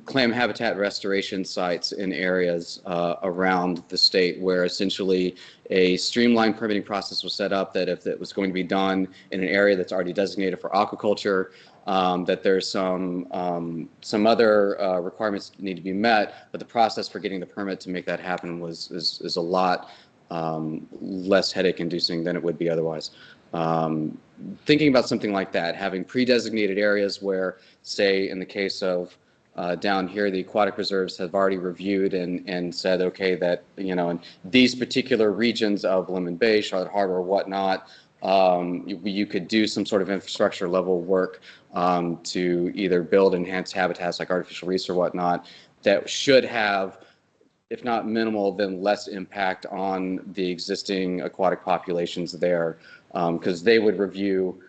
clam habitat restoration sites in areas around the state, where essentially a streamlined permitting process was set up that if it was going to be done in an area that's already designated for aquaculture, that there's some other requirements that need to be met, but the process for getting the permit to make that happen is a lot less headache-inducing than it would be otherwise. Thinking about something like that, having pre-designated areas where, say, in the case of down here, the aquatic reserves have already reviewed and said, okay, that, in these particular regions of Lemon Bay, Charlotte Harbor, whatnot, you could do some sort of infrastructure level work to either build enhanced habitats like artificial reefs or whatnot that should have, if not minimal, then less impact on the existing aquatic populations there, because they would review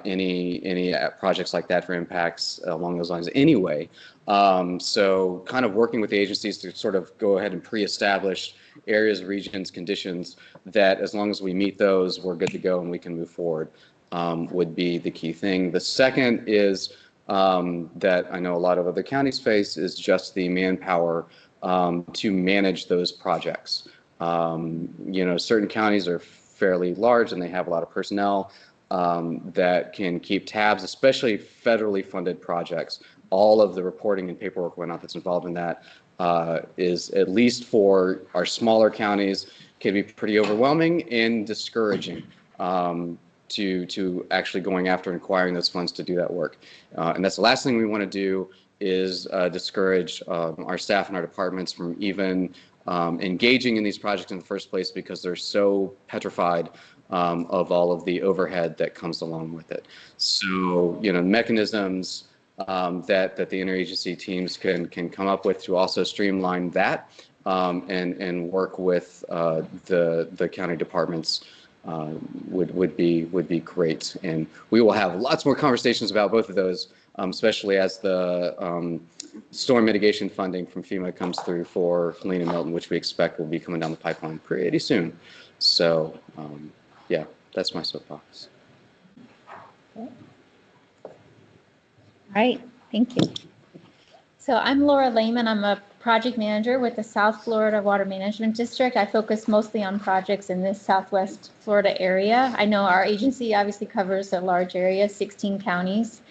any projects like that for impacts along those lines anyway. So kind of working with the agencies to sort of go ahead and pre-establish areas, regions, conditions that as long as we meet those, we're good to go and we can move forward, would be the key thing. The second is that I know a lot of other counties face is just the manpower to manage those projects. Certain counties are fairly large and they have a lot of personnel that can keep tabs, especially federally funded projects. All of the reporting and paperwork whatnot that's involved in that is, at least for our smaller counties, can be pretty overwhelming and discouraging to actually going after and acquiring those funds to do that work. And that's the last thing we want to do is discourage our staff and our departments from even engaging in these projects in the first place because they're so petrified of all of the overhead that comes along with it. So, mechanisms that the interagency teams can come up with to also streamline that and work with the county departments would be great. And we will have lots more conversations about both of those, especially as the storm mitigation funding from FEMA comes through for Helene and Milton, which we expect will be coming down the pipeline pretty soon. So, yeah, that's my soapbox. All right, thank you. So I'm Laura Lehman. I'm a project manager with the South Florida Water Management District. I focus mostly on projects in this Southwest Florida area. I know our agency obviously covers a large area, 16 counties.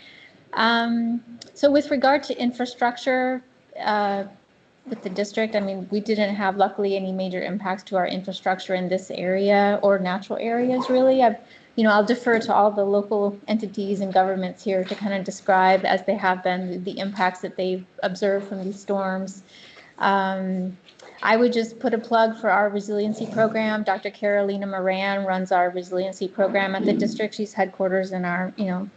So with regard to infrastructure with the district, I mean, we didn't have luckily any major impacts to our infrastructure in this area or natural areas really. I'll defer to all the local entities and governments here to kind of describe, as they have been, the impacts that they've observed from these storms. I would just put a plug for our resiliency program. Dr. Carolina Moran runs our resiliency program at the district. She's headquarters in our,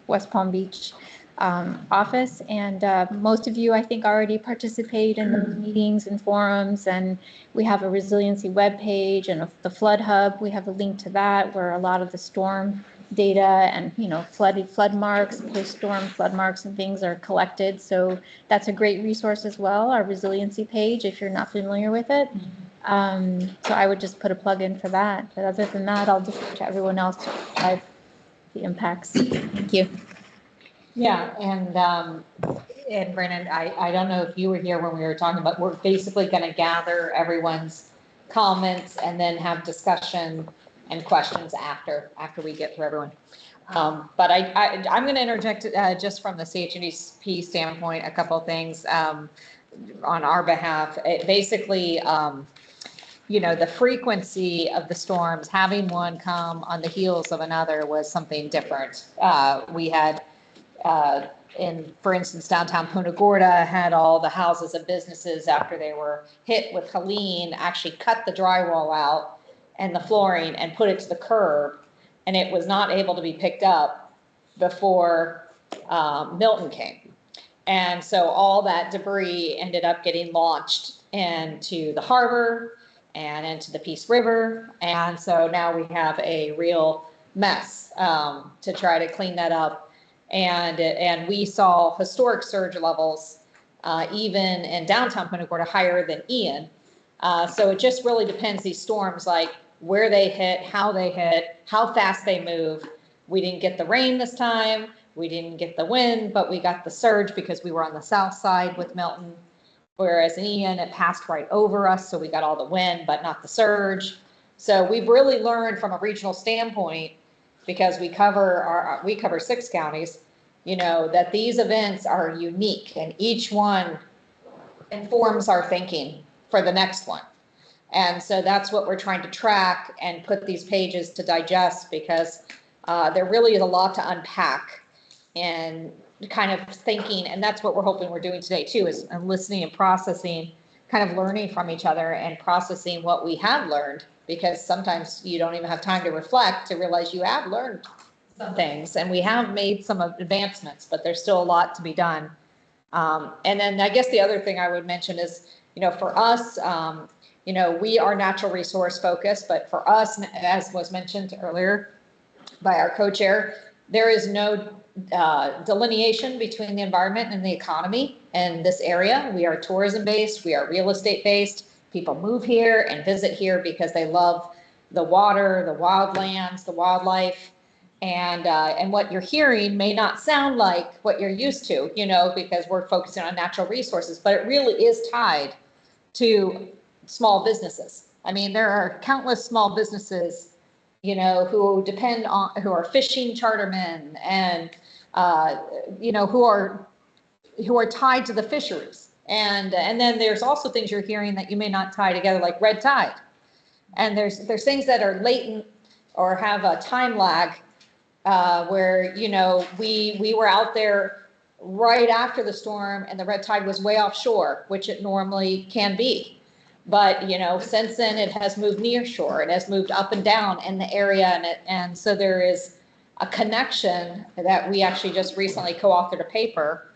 West Palm Beach office. And most of you, I think, already participate in those meetings and forums. And we have a resiliency webpage and the flood hub. We have a link to that where a lot of the storm data and, flood marks, post-storm flood marks and things are collected. So that's a great resource as well, our resiliency page, if you're not familiar with it. So I would just put a plug in for that. But other than that, I'll defer to everyone else to describe the impacts. Thank you. Yeah, and Brandon, I don't know if you were here when we were talking about, we're basically going to gather everyone's comments and then have discussion and questions after we get through everyone. But I'm going to interject just from the CHNDP standpoint, a couple of things on our behalf. Basically, the frequency of the storms, having one come on the heels of another was something different. We had for instance, downtown Punta Gorda had all the houses and businesses after they were hit with Helene actually cut the drywall out and the flooring and put it to the curb, and it was not able to be picked up before Milton came. And so all that debris ended up getting launched into the harbor and into the Peace River. And so now we have a real mess to try to clean that up. And we saw historic surge levels, even in downtown Punta Gorda, higher than Ian. So it just really depends, these storms, like where they hit, how fast they move. We didn't get the rain this time. We didn't get the wind, but we got the surge because we were on the south side with Milton. Whereas in Ian, it passed right over us. So we got all the wind, but not the surge. So we've really learned from a regional standpoint, because we cover 6 counties, that these events are unique and each one informs our thinking for the next one. And so that's what we're trying to track and put these pages to digest, because there really is a lot to unpack and kind of thinking. And that's what we're hoping we're doing today too, is listening and processing, kind of learning from each other and processing what we have learned. Because sometimes you don't even have time to reflect to realize you have learned some things, and we have made some advancements, but there's still a lot to be done. And then I guess the other thing I would mention is, for us, we are natural resource focused, but for us, as was mentioned earlier by our co-chair, There is no delineation between the environment and the economy in this area. We are tourism based, we are real estate based. People move here and visit here because they love the water, the wildlands, the wildlife. And what you're hearing may not sound like what you're used to, you know, because we're focusing on natural resources, but it really is tied to small businesses. I mean, there are countless small businesses, you know, who depend on, who are fishing chartermen and, you know, who are tied to the fisheries. And then there's also things you're hearing that you may not tie together, like red tide. And there's things that are latent or have a time lag, where, you know, we were out there right after the storm and the red tide was way offshore, which it normally can be. But, you know, since then it has moved near shore, it has moved up and down in the area. And so there is a connection that we actually just recently co-authored a paper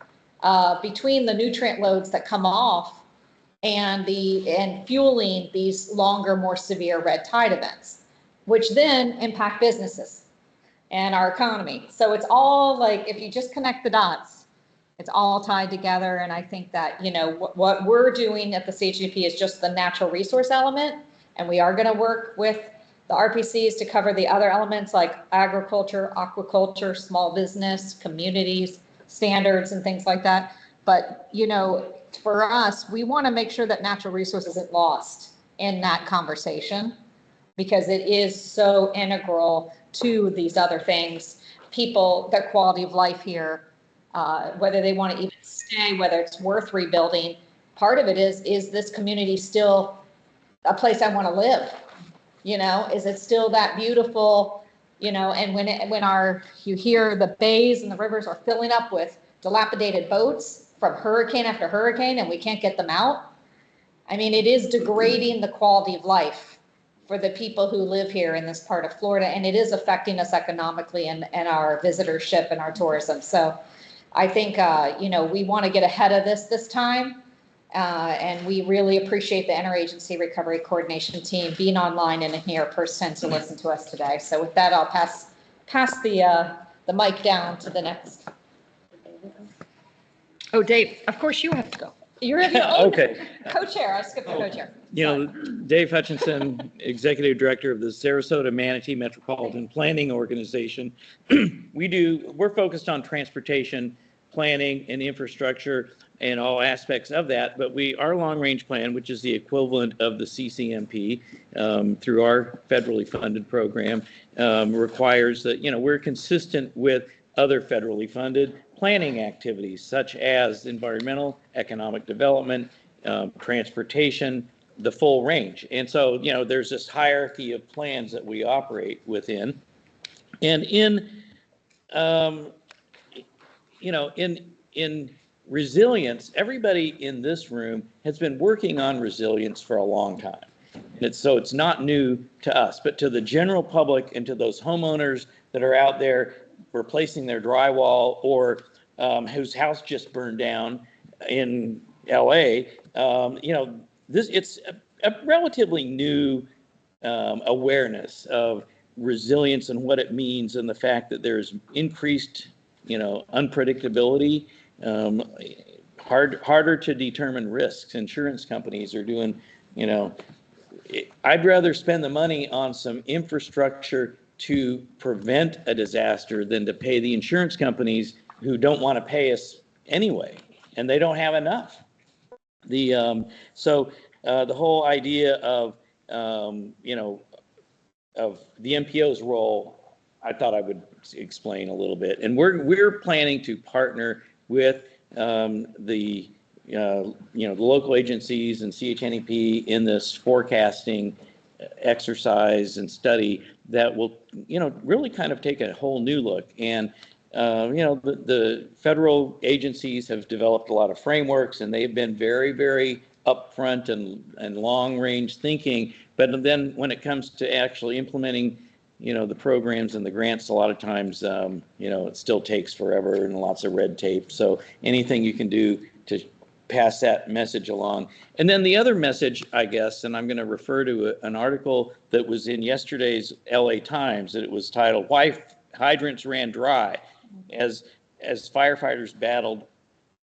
between the nutrient loads that come off and fueling these longer, more severe red tide events, which then impact businesses and our economy. So it's all like, if you just connect the dots, it's all tied together. And I think that, you know, what we're doing at the CHGP is just the natural resource element. And we are going to work with the RPCs to cover the other elements like agriculture, aquaculture, small business, communities, standards, and things like that. But, you know, for us, we want to make sure that natural resources isn't lost in that conversation, because it is so integral to these other things. People, their quality of life here, whether they want to even stay, whether it's worth rebuilding. Part of it is this community still a place I want to live? You know, is it still that beautiful? You know, and you hear the bays and the rivers are filling up with dilapidated boats from hurricane after hurricane, and we can't get them out. I mean, it is degrading the quality of life for the people who live here in this part of Florida, and it is affecting us economically and our visitorship and our tourism. So I think, you know, we want to get ahead of this time. And we really appreciate the Interagency Recovery Coordination Team being online and here person to listen to us today. So with that, I'll pass the mic down to the next. Oh, Dave, of course you have to go. You're the own Okay. co-chair. I skipped the co-chair. You know, Dave Hutchinson, Executive Director of the Sarasota Manatee Metropolitan Planning Organization. We're focused on transportation planning and infrastructure and all aspects of that, but our long-range plan, which is the equivalent of the CCMP through our federally funded program, requires that, you know, we're consistent with other federally funded planning activities such as environmental, economic development, transportation, the full range. And so, you know, there's this hierarchy of plans that we operate within. And in resilience, everybody in this room has been working on resilience for a long time. And so it's not new to us, but to the general public and to those homeowners that are out there replacing their drywall or whose house just burned down in LA, you know, it's a relatively new awareness of resilience and what it means, and the fact that there's increased, you know, unpredictability, harder to determine risks. Insurance companies are doing, you know, I'd rather spend the money on some infrastructure to prevent a disaster than to pay the insurance companies who don't want to pay us anyway, and they don't have enough. So the whole idea of, you know, of the MPO's role, I thought I would explain a little bit. And we're planning to partner with the local agencies and CHNEP in this forecasting exercise and study that will, you know, really kind of take a whole new look. And the federal agencies have developed a lot of frameworks, and they've been very, very upfront and long range thinking. But then when it comes to actually implementing, you know, the programs and the grants, a lot of times, you know, it still takes forever and lots of red tape. So anything you can do to pass that message along. And then the other message, I guess, and I'm going to refer to an article that was in yesterday's LA Times, that it was titled, Why hydrants ran dry as firefighters battled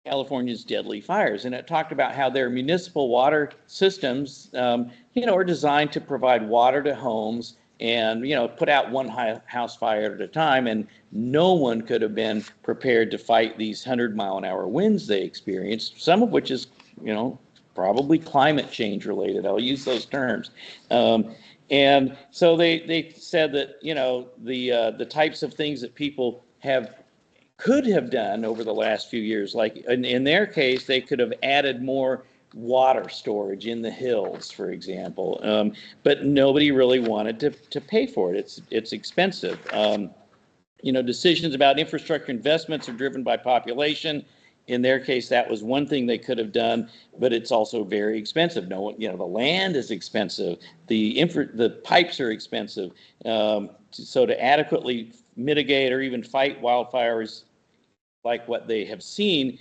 California's deadly fires. And it talked about how their municipal water systems, are designed to provide water to homes and, put out one house fire at a time. And no one could have been prepared to fight these 100-mile-an-hour winds they experienced, some of which is, probably climate change related. I'll use those terms. And so they said that, the types of things that people could have done over the last few years, like in their case, they could have added more water storage in the hills, for example. But nobody really wanted to pay for it. It's expensive. Decisions about infrastructure investments are driven by population. In their case, that was one thing they could have done, but it's also very expensive. The land is expensive. The pipes are expensive. So to adequately mitigate or even fight wildfires like what they have seen,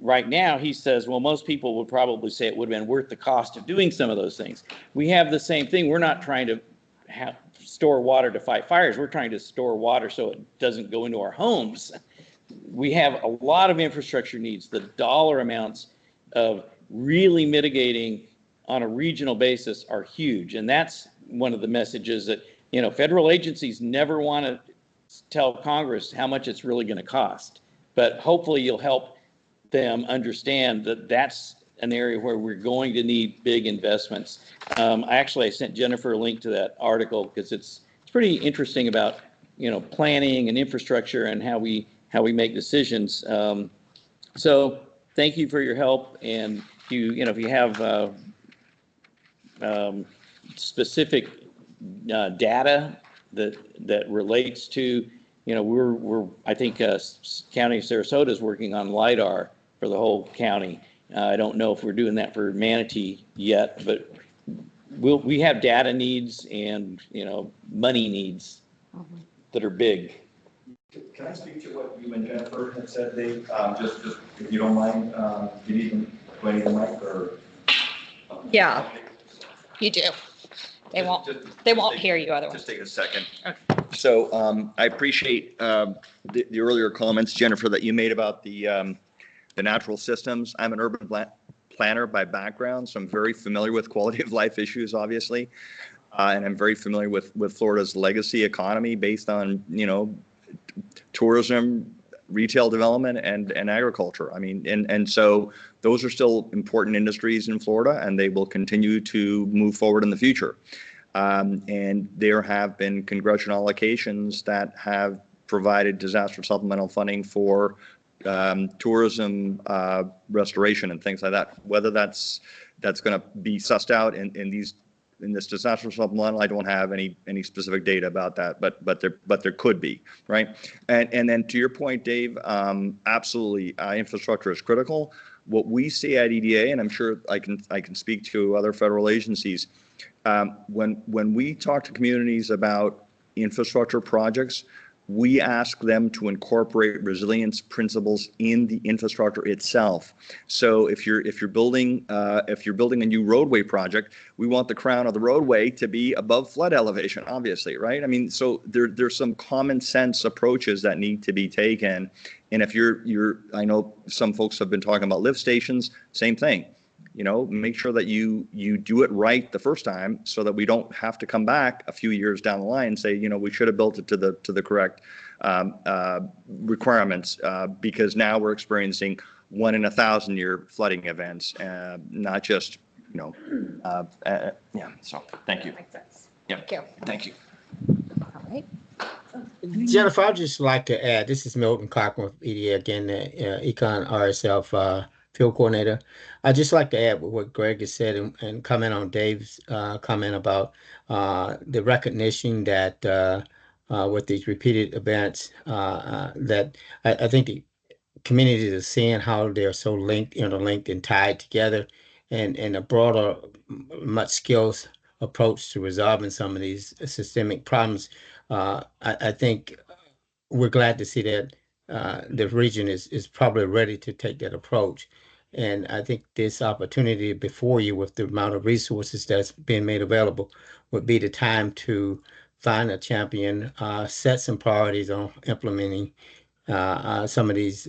right now, he says, well, most people would probably say it would have been worth the cost of doing some of those things. We have the same thing. We're not trying to store water to fight fires. We're trying to store water so it doesn't go into our homes. We have a lot of infrastructure needs. The dollar amounts of really mitigating on a regional basis are huge. And that's one of the messages that, federal agencies never want to tell Congress how much it's really going to cost. But hopefully you'll help them understand that that's an area where we're going to need big investments. I sent Jennifer a link to that article because it's pretty interesting about, planning and infrastructure and how we make decisions. So thank you for your help. And if you have specific data that relates to, I think County of Sarasota is working on LiDAR for the whole county. I don't know if we're doing that for Manatee yet, but we have data needs and, money needs that are big. Can I speak to what you and Jennifer had said, Dave? Just if you don't mind, do you need the mic or? Yeah, you do. They won't hear you otherwise. Just take a second. Okay. So I appreciate the earlier comments, Jennifer, that you made about the natural systems. I'm an urban planner by background, so I'm very familiar with quality of life issues, obviously. And I'm very familiar with Florida's legacy economy based on, tourism, retail development, and agriculture. I mean, and so those are still important industries in Florida, and they will continue to move forward in the future. And there have been congressional allocations that have provided disaster supplemental funding for tourism restoration and things like that. Whether that's going to be sussed out in this disaster supplemental, I don't have any specific data about that, but there could be, right? And then to your point, Dave, absolutely, infrastructure is critical. What we see at EDA, and I'm sure I can speak to other federal agencies, when we talk to communities about infrastructure projects, we ask them to incorporate resilience principles in the infrastructure itself. So if you're building a new roadway project, we want the crown of the roadway to be above flood elevation, obviously, right? I mean, so there's some common sense approaches that need to be taken. And if I know some folks have been talking about lift stations, same thing. Make sure that you do it right the first time so that we don't have to come back a few years down the line and say, we should have built it to the correct requirements, because now we're experiencing 1 in 1,000-year flooding events, not just, yeah. So thank you. Makes sense. Yeah. Thank you. Thank you. All right. Jennifer, I'd just like to add, this is Milton Cochran with EDA again, the Econ RSF field coordinator. I'd just like to add what Greg has said and comment on Dave's comment about the recognition that with these repeated events, that I think the communities are seeing how they're so interlinked and tied together, and a broader, much skills approach to resolving some of these systemic problems. I think we're glad to see that the region is probably ready to take that approach. And I think this opportunity before you, with the amount of resources that's being made available, would be the time to find a champion, set some priorities on implementing some of these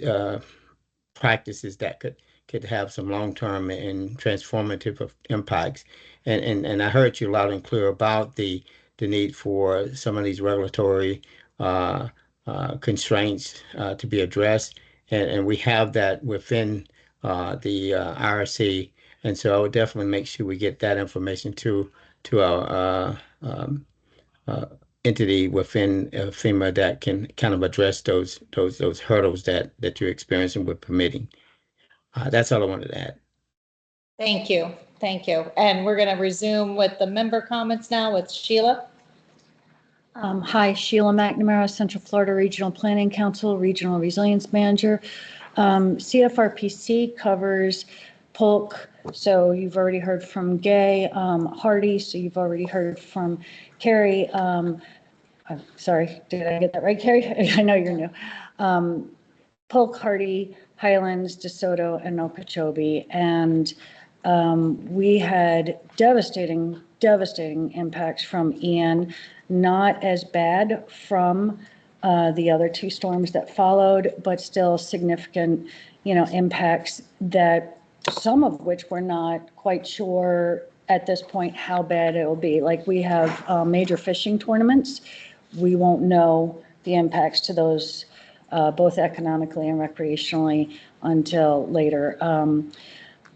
practices that could have some long-term and transformative impacts. And I heard you loud and clear about the need for some of these regulatory constraints to be addressed. And we have that within the IRC. And so I would definitely make sure we get that information to our entity within FEMA that can kind of address those hurdles that you're experiencing with permitting. That's all I wanted to add. Thank you. Thank you. And we're going to resume with the member comments now with Sheila. Hi, Sheila McNamara, Central Florida Regional Planning Council, Regional Resilience Manager. CFRPC covers Polk, so you've already heard from Gay, Hardy, so you've already heard from Carrie. I'm sorry, did I get that right, Carrie? I know you're new. Polk, Hardy, Highlands, DeSoto, and Okeechobee. And we had devastating impacts from Ian, not as bad from the other two storms that followed, but still significant, impacts that some of which we're not quite sure at this point how bad it will be. Like we have major fishing tournaments. We won't know the impacts to those both economically and recreationally until later.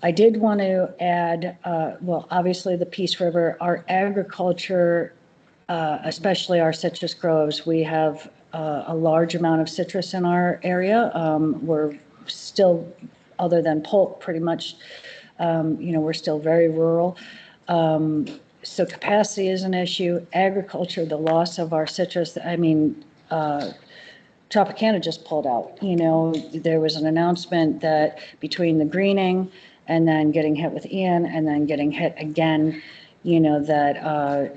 I did want to add, well, obviously the Peace River, our agriculture, especially our citrus groves, we have a large amount of citrus in our area. We're still, other than Polk, pretty much, we're still very rural. So capacity is an issue. Agriculture, the loss of our citrus, Tropicana just pulled out. There was an announcement that between the greening and then getting hit with Ian and then getting hit again, that,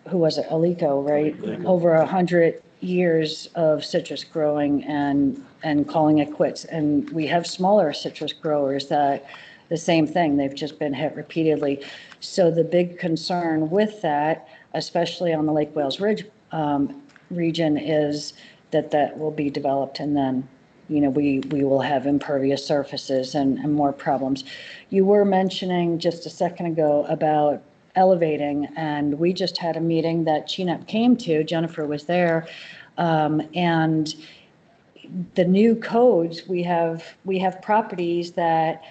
who was it? Alico, right? Over 100 years of citrus growing and calling it quits. And we have smaller citrus growers that the same thing, they've just been hit repeatedly. So the big concern with that, especially on the Lake Wales Ridge region, is that will be developed and then, we will have impervious surfaces and more problems. You were mentioning just a second ago about elevating, and we just had a meeting that CHNEP came to, Jennifer was there, and the new codes, we have properties that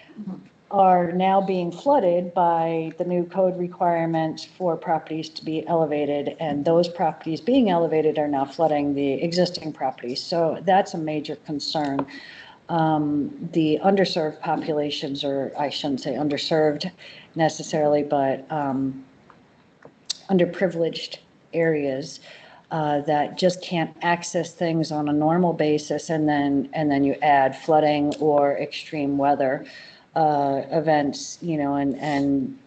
are now being flooded by the new code requirements for properties to be elevated, and those properties being elevated are now flooding the existing properties. So that's a major concern. The underserved populations, or I shouldn't say underserved necessarily, but underprivileged areas that just can't access things on a normal basis, and then you add flooding or extreme weather events, and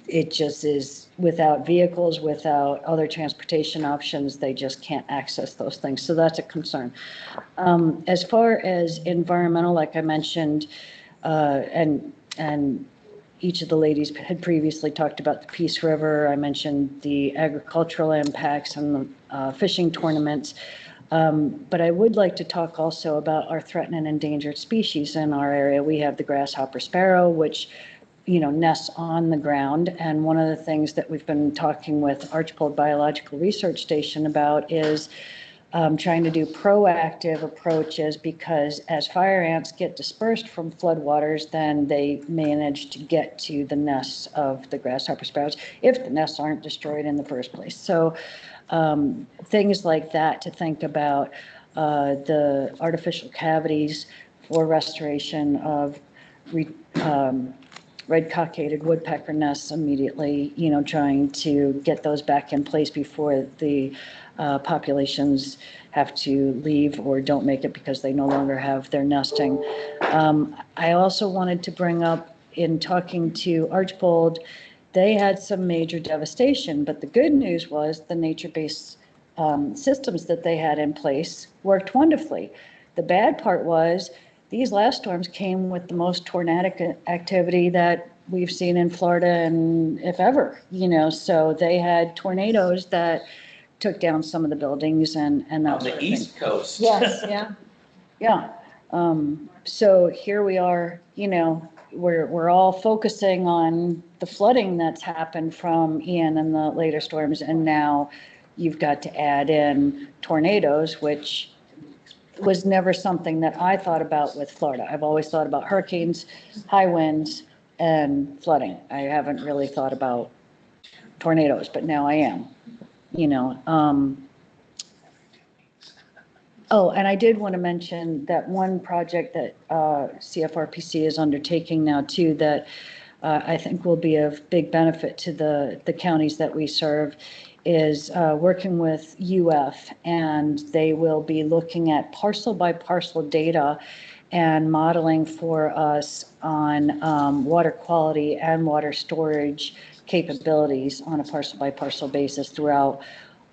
it just is without vehicles, without other transportation options, they just can't access those things. So that's a concern. As far as environmental, like I mentioned, and each of the ladies had previously talked about the Peace River. I mentioned the agricultural impacts and the fishing tournaments. But I would like to talk also about our threatened and endangered species in our area. We have the grasshopper sparrow, which, nests on the ground. And one of the things that we've been talking with Archibald Biological Research Station about is trying to do proactive approaches, because as fire ants get dispersed from floodwaters, then they manage to get to the nests of the grasshopper sparrows if the nests aren't destroyed in the first place. So things like that to think about, the artificial cavities for restoration of red-cockaded woodpecker nests immediately, trying to get those back in place before the populations have to leave or don't make it because they no longer have their nesting. I also wanted to bring up, in talking to Archibald, they had some major devastation, but the good news was the nature-based systems that they had in place worked wonderfully. The bad part was these last storms came with the most tornadic activity that we've seen in Florida and if ever, so they had tornadoes that took down some of the buildings and that On sort the of thing. East Coast. Yes, yeah. Yeah. So here we are, we're all focusing on the flooding that's happened from Ian and the later storms. And now you've got to add in tornadoes, which was never something that I thought about with Florida. I've always thought about hurricanes, high winds, and flooding. I haven't really thought about tornadoes, but now I am, Oh, and I did want to mention that one project that CFRPC is undertaking now too, that I think will be of big benefit to the counties that we serve, is working with UF, and they will be looking at parcel by parcel data and modeling for us on water quality and water storage capabilities on a parcel by parcel basis throughout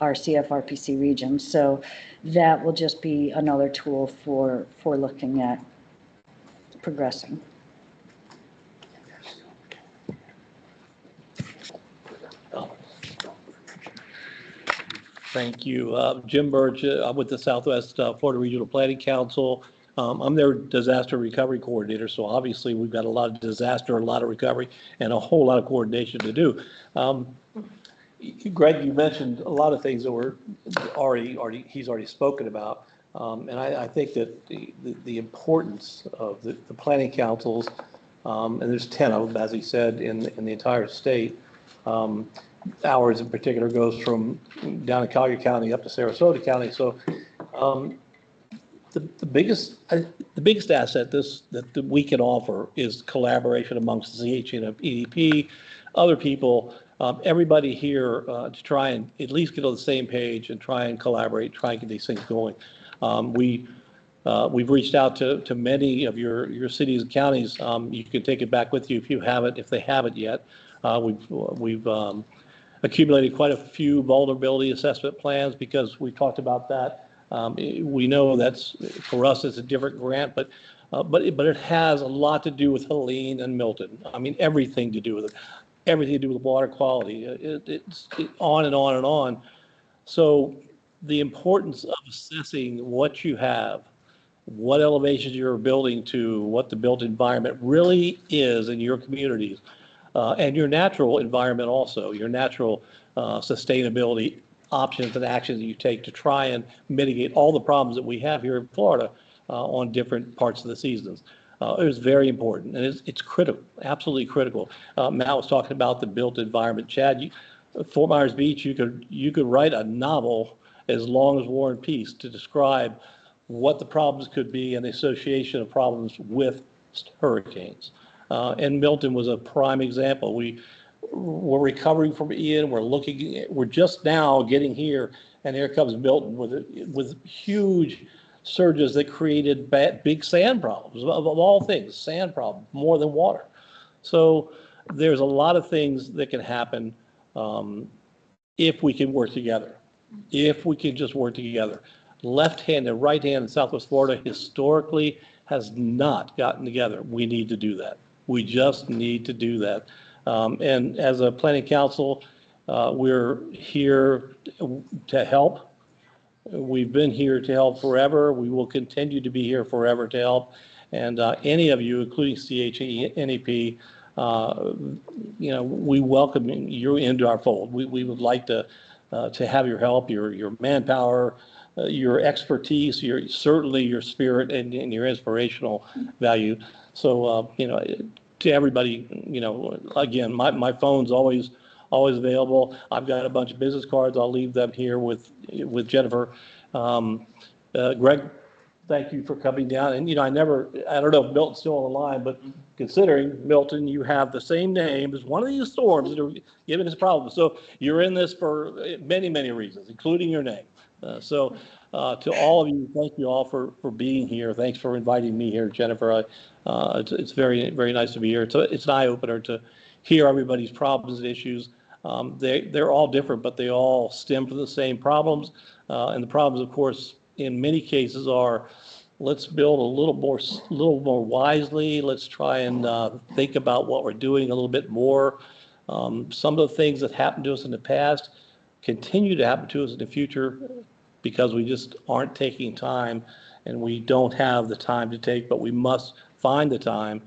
our CFRPC region. So that will just be another tool for looking at progressing. Thank you. Jim Birch, I'm with the Southwest Florida Regional Planning Council. I'm their disaster recovery coordinator, so obviously we've got a lot of disaster, a lot of recovery, and a whole lot of coordination to do. Greg, you mentioned a lot of things that were he's already spoken about, and I think that the importance of the planning councils, and there's 10 of them, as he said, in the entire state. Ours in particular goes from down in Collier County up to Sarasota County. So the biggest asset that we can offer is collaboration amongst the CH and EDP, other people, everybody here to try and at least get on the same page and try and collaborate, try and get these things going. We've reached out to many of your cities and counties. You can take it back with you if they haven't yet. We've accumulated quite a few vulnerability assessment plans because we talked about that. We know that's, for us, it's a different grant, but it has a lot to do with Helene and Milton. I mean, everything to do with it, everything to do with water quality. It's on and on and on. So the importance of assessing what you have, what elevations you're building to, what the built environment really is in your communities, and your natural environment also, your natural sustainability options and actions that you take to try and mitigate all the problems that we have here in Florida on different parts of the seasons. It was very important, and it's critical, absolutely critical. Matt was talking about the built environment. Chad, Fort Myers Beach, you could write a novel as long as War and Peace to describe what the problems could be and the association of problems with hurricanes. And Milton was a prime example. We're recovering from Ian. We're just now getting here, and here comes Milton with huge surges that created big sand problems. Of all things, sand problem more than water. So there's a lot of things that can happen if we can work together. If we can just work together. Left hand and right hand in Southwest Florida historically has not gotten together. We need to do that. We just need to do that. And as a planning council, we're here to help. We've been here to help forever. We will continue to be here forever to help. And any of you, including CHNEP, we welcome you into our fold. We would like to have your help, your manpower, your expertise, certainly your spirit and your inspirational value. So, to everybody, again, my phone's always available. I've got a bunch of business cards. I'll leave them here with Jennifer. Greg, thank you for coming down. And, I don't know if Milton's still on the line, but considering, Milton, you have the same name as one of these storms that are giving us problems. So you're in this for many, many reasons, including your name. So to all of you, thank you all for being here. Thanks for inviting me here, Jennifer. It's very, very nice to be here. It's an eye-opener to hear everybody's problems and issues. They're all different, but they all stem from the same problems. And the problems, of course, in many cases are let's build a little more wisely. Let's try and think about what we're doing a little bit more. Some of the things that happened to us in the past continue to happen to us in the future because we just aren't taking time, and we don't have the time to take, but we must find the time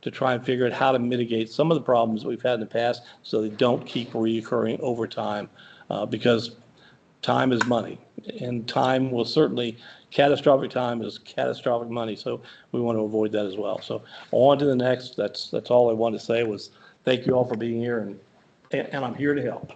to try and figure out how to mitigate some of the problems we've had in the past so they don't keep reoccurring over time, because time is money, and time will certainly, catastrophic time is catastrophic money, so we want to avoid that as well. So on to the next. That's all I wanted to say was thank you all for being here, and I'm here to help.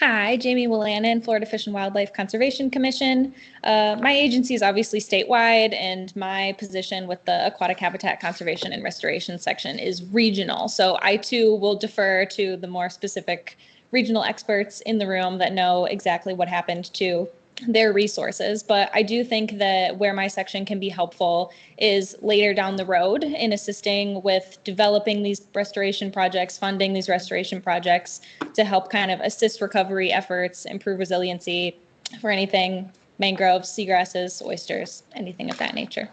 Hi, Jamie Willanen, Florida Fish and Wildlife Conservation Commission. My agency is obviously statewide, and my position with the Aquatic Habitat Conservation and Restoration section is regional. So I too will defer to the more specific regional experts in the room that know exactly what happened to their resources. But I do think that where my section can be helpful is later down the road in assisting with developing these restoration projects, funding these restoration projects to help kind of assist recovery efforts, improve resiliency for anything, mangroves, seagrasses, oysters, anything of that nature.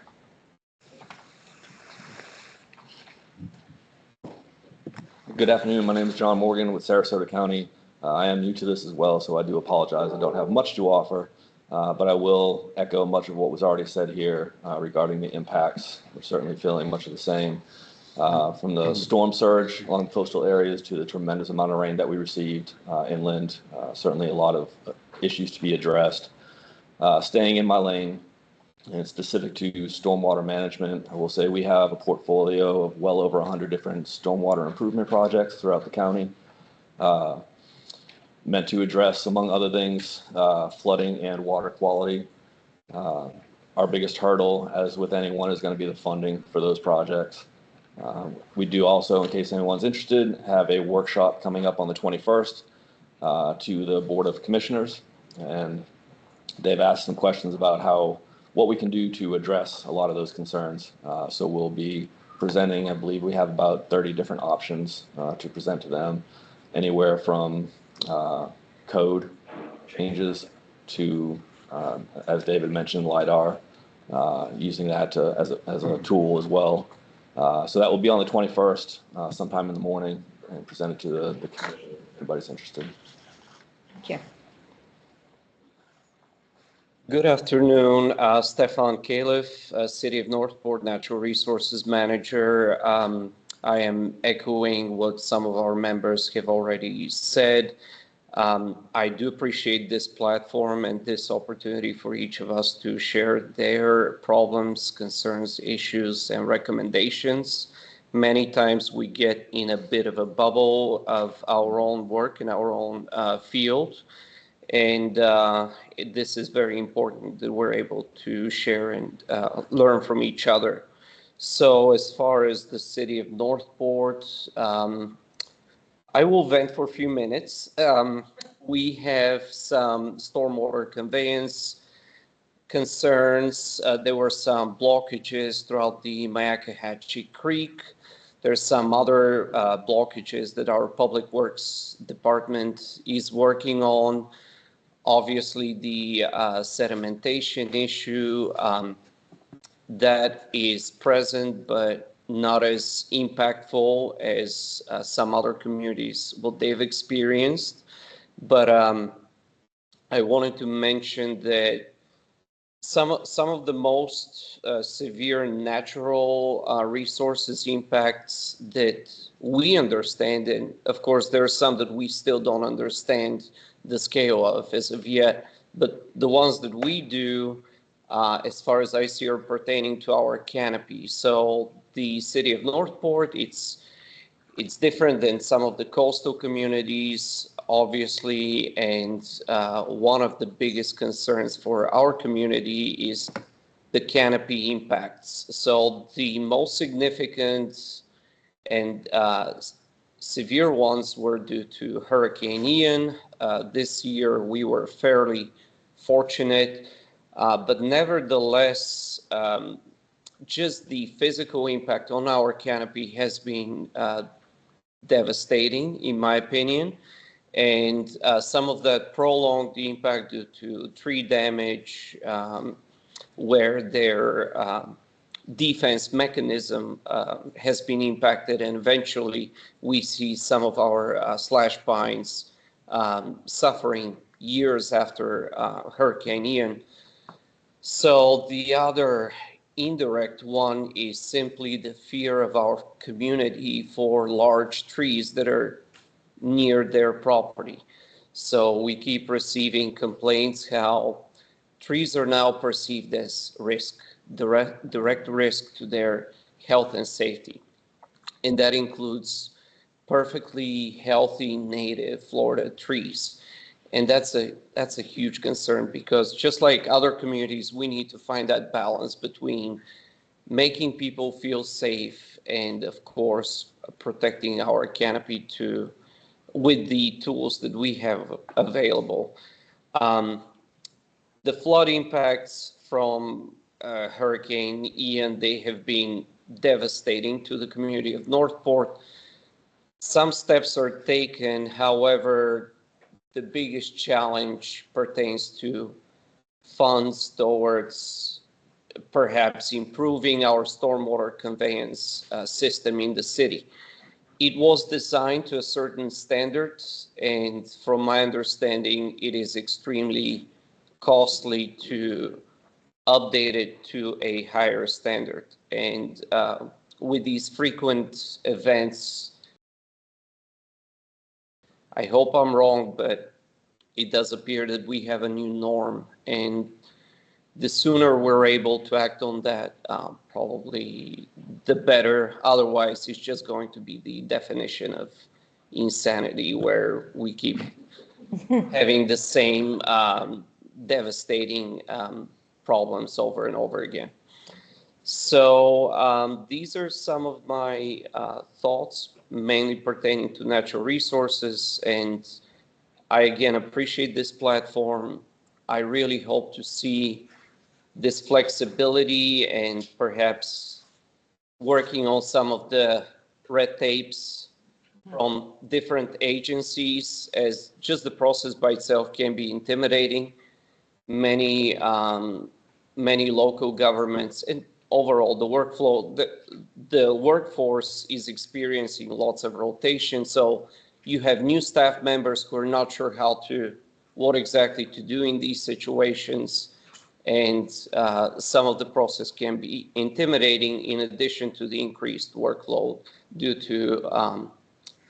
Good afternoon. My name is John Morgan with Sarasota County. I am new to this as well, so I do apologize. I don't have much to offer, but I will echo much of what was already said here regarding the impacts. We're certainly feeling much of the same, from the storm surge along coastal areas to the tremendous amount of rain that we received inland. Certainly a lot of issues to be addressed. Staying in my lane, and specific to stormwater management, I will say we have a portfolio of well over 100 different stormwater improvement projects throughout the county, meant to address, among other things, flooding and water quality. Our biggest hurdle, as with anyone, is going to be the funding for those projects. We do also, in case anyone's interested, have a workshop coming up on the 21st to the Board of Commissioners, and they've asked some questions about what we can do to address a lot of those concerns. So we'll be presenting, I believe we have about 30 different options to present to them, anywhere from code changes to, as David mentioned, LiDAR, using that as a tool as well. So that will be on the 21st, sometime in the morning, and presented to the commission if anybody's interested. Thank you. Good afternoon, Stefan Califf, City of Northport Natural Resources Manager. I am echoing what some of our members have already said. I do appreciate this platform and this opportunity for each of us to share their problems, concerns, issues, and recommendations. Many times we get in a bit of a bubble of our own work in our own field. And this is very important that we're able to share and learn from each other. So as far as the City of Northport, I will vent for a few minutes. We have some stormwater conveyance concerns. There were some blockages throughout the Myakkahatchee Creek. There's some other blockages that our Public Works Department is working on. Obviously, the sedimentation issue that is present, but not as impactful as some other communities, what they've experienced. But I wanted to mention that some of the most severe natural resources impacts that we understand, and of course there are some that we still don't understand the scale of as of yet, but the ones that we do, as far as I see, are pertaining to our canopy. So the City of Northport, it's different than some of the coastal communities, obviously, and one of the biggest concerns for our community is the canopy impacts. So the most significant and severe ones were due to Hurricane Ian. This year we were fairly fortunate, but nevertheless, just the physical impact on our canopy has been devastating, in my opinion. And some of that prolonged impact due to tree damage, where their defense mechanism has been impacted, and eventually we see some of our slash pines suffering years after Hurricane Ian. So the other indirect one is simply the fear of our community for large trees that are near their property. So we keep receiving complaints how trees are now perceived as risk, direct risk to their health and safety. And that includes perfectly healthy native Florida trees. And that's a huge concern, because just like other communities, we need to find that balance between making people feel safe and, of course, protecting our canopy with the tools that we have available. The flood impacts from Hurricane Ian, they have been devastating to the community of Northport. Some steps are taken, however, the biggest challenge pertains to funds towards perhaps improving our stormwater conveyance system in the city. It was designed to a certain standard, and from my understanding, it is extremely costly to update it to a higher standard. And with these frequent events, I hope I'm wrong, but it does appear that we have a new norm, and the sooner we're able to act on that, probably the better. Otherwise, it's just going to be the definition of insanity, where we keep having the same devastating problems over and over again. So these are some of my thoughts, mainly pertaining to natural resources. And I, again, appreciate this platform. I really hope to see this flexibility and perhaps working on some of the red tapes from different agencies, as just the process by itself can be intimidating. Many local governments and overall the workflow, the workforce is experiencing lots of rotation. So you have new staff members who are not sure what exactly to do in these situations. And some of the process can be intimidating, in addition to the increased workload due to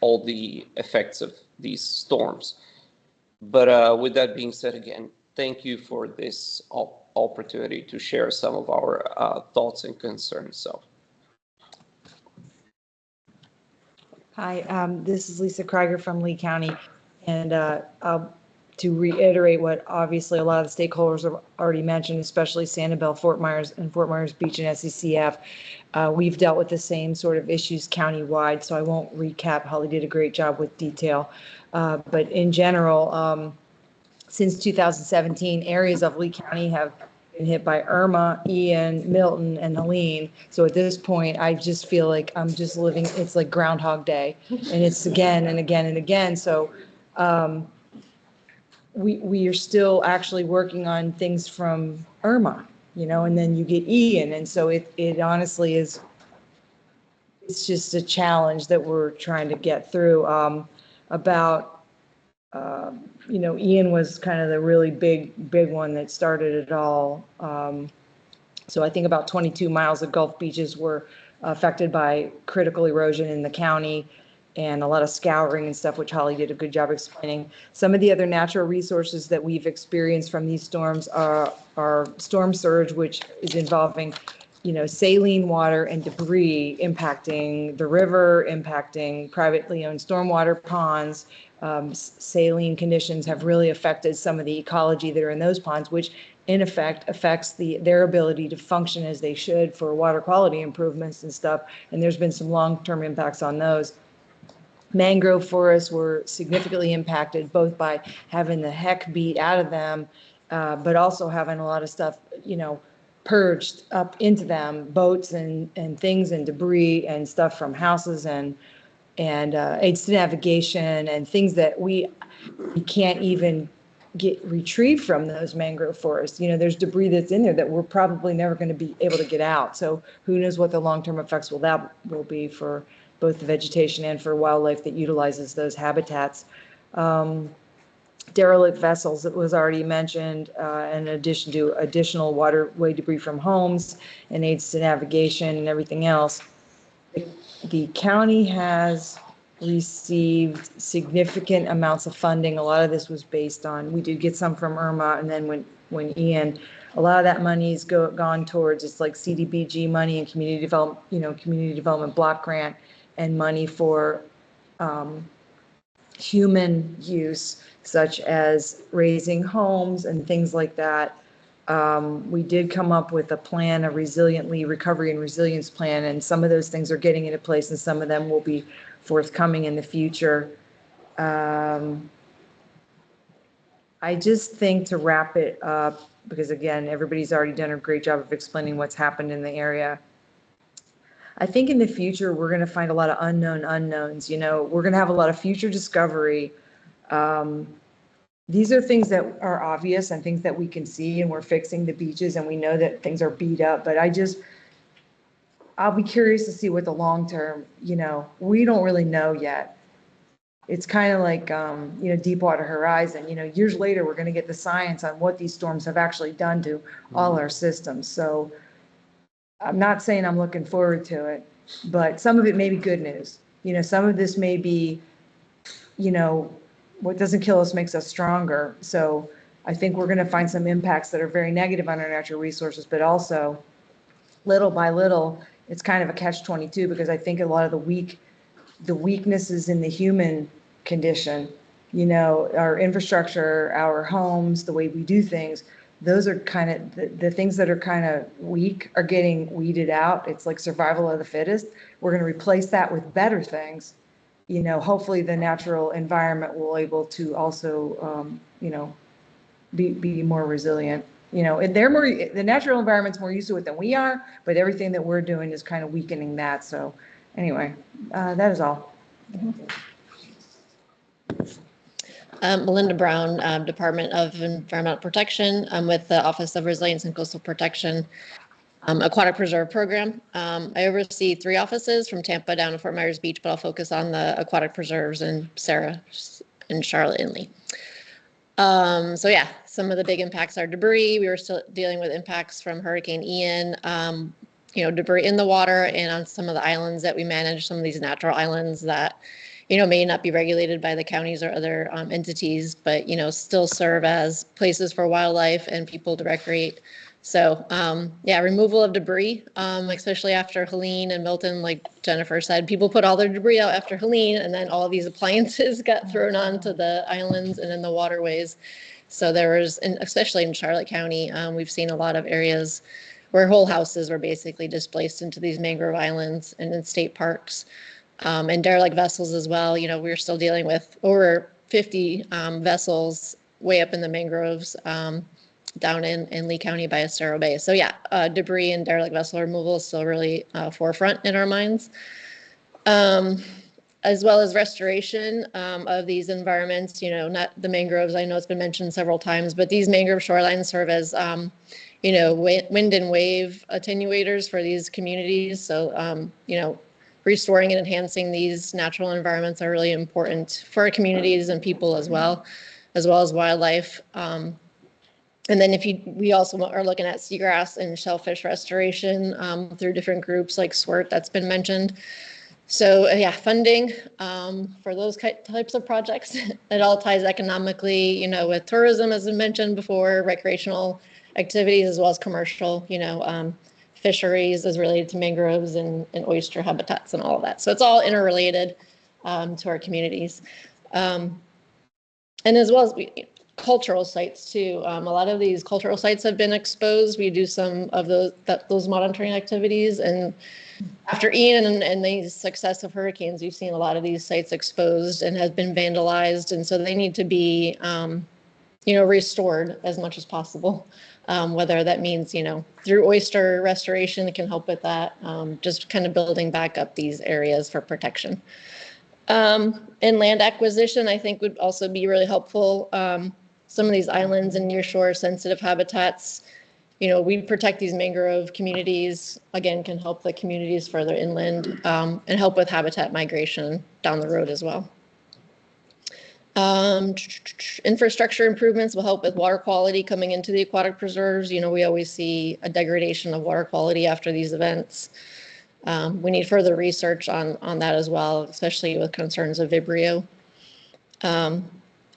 all the effects of these storms. But with that being said, again, thank you for this opportunity to share some of our thoughts and concerns. So, hi, this is Lisa Krieger from Lee County, and to reiterate what obviously a lot of the stakeholders have already mentioned, especially Sanibel, Fort Myers, and Fort Myers Beach and SECF. We've dealt with the same sort of issues countywide, so I won't recap. Holly did a great job with detail. But in general, since 2017, areas of Lee County have been hit by Irma, Ian, Milton, and Helene. So at this point, I just feel like I'm just living, it's like Groundhog Day, and it's again and again and again. So we are still actually working on things from Irma, and then you get Ian. And so it honestly is, it's just a challenge that we're trying to get through. Ian was kind of the really big one that started it all. So I think about 22 miles of Gulf beaches were affected by critical erosion in the county, and a lot of scouring and stuff, which Holly did a good job explaining. Some of the other natural resources that we've experienced from these storms are storm surge, which is involving, saline water and debris impacting the river, impacting privately owned stormwater ponds. Saline conditions have really affected some of the ecology that are in those ponds, which in effect affects their ability to function as they should for water quality improvements and stuff. And there's been some long-term impacts on those. Mangrove forests were significantly impacted, both by having the heck beat out of them, but also having a lot of stuff, purged up into them, boats and things and debris and stuff from houses and aids to navigation and things that we can't even get retrieved from those mangrove forests. There's debris that's in there that we're probably never going to be able to get out. So who knows what the long-term effects will be for both the vegetation and for wildlife that utilizes those habitats. Derelict vessels, that was already mentioned, in addition to additional waterway debris from homes and aids to navigation and everything else. The county has received significant amounts of funding. A lot of this was based on, we did get some from Irma, and then when Ian, a lot of that money's gone towards, it's like CDBG money and community development block grant and money for human use, such as raising homes and things like that. We did come up with a plan, a recovery and resilience plan, and some of those things are getting into place and some of them will be forthcoming in the future. I just think, to wrap it up, because again, everybody's already done a great job of explaining what's happened in the area. I think in the future, we're going to find a lot of unknown unknowns. We're going to have a lot of future discovery. These are things that are obvious and things that we can see, and we're fixing the beaches and we know that things are beat up, but I'll be curious to see what the long term, we don't really know yet. It's kind of like, Deepwater Horizon, years later, we're going to get the science on what these storms have actually done to all our systems. So I'm not saying I'm looking forward to it, but some of it may be good news. Some of this may be, what doesn't kill us makes us stronger. So I think we're going to find some impacts that are very negative on our natural resources, but also little by little, it's kind of a catch-22, because I think a lot of the weaknesses in the human condition, our infrastructure, our homes, the way we do things, those are kind of the things that are kind of weak are getting weeded out. It's like survival of the fittest. We're going to replace that with better things. Hopefully the natural environment will able to also, be more resilient. And the natural environment's more used to it than we are, but everything that we're doing is kind of weakening that. So anyway, that is all. Melinda Brown, Department of Environmental Protection. I'm with the Office of Resilience and Coastal Protection Aquatic Preserve Program. I oversee 3 offices from Tampa down to Fort Myers Beach, but I'll focus on the aquatic preserves in Sarah and Charlotte and Lee. So yeah, some of the big impacts are debris. We were still dealing with impacts from Hurricane Ian, debris in the water and on some of the islands that we manage, some of these natural islands that, may not be regulated by the counties or other entities, but, still serve as places for wildlife and people to recreate. So removal of debris, especially after Helene and Milton, like Jennifer said, people put all their debris out after Helene, and then all of these appliances got thrown onto the islands and in the waterways. So there was, especially in Charlotte County, we've seen a lot of areas where whole houses were basically displaced into these mangrove islands and in state parks, and derelict vessels as well. We're still dealing with over 50 vessels way up in the mangroves, down in Lee County by Estero Bay. So debris and derelict vessel removal is still really forefront in our minds, as well as restoration of these environments. Not the mangroves, I know it's been mentioned several times, but these mangrove shorelines serve as wind and wave attenuators for these communities. So restoring and enhancing these natural environments are really important for our communities and people as well as wildlife. And then we also are looking at seagrass and shellfish restoration through different groups like SWIRT that's been mentioned. So funding for those types of projects, it all ties economically, with tourism, as I mentioned before, recreational activities, as well as commercial, fisheries as related to mangroves and oyster habitats and all of that. So it's all interrelated to our communities. And as well as cultural sites too. A lot of these cultural sites have been exposed. We do some of those monitoring activities, and after Ian and the success of hurricanes, we've seen a lot of these sites exposed and have been vandalized, and so they need to be, restored as much as possible. Whether that means, through oyster restoration, it can help with that. Just kind of building back up these areas for protection. And land acquisition, I think, would also be really helpful. some of these islands and nearshore sensitive habitats, we protect these mangrove communities, again, can help the communities further inland, and help with habitat migration down the road as well. Infrastructure improvements will help with water quality coming into the aquatic preserves. We always see a degradation of water quality after these events. We need further research on that as well, especially with concerns of Vibrio.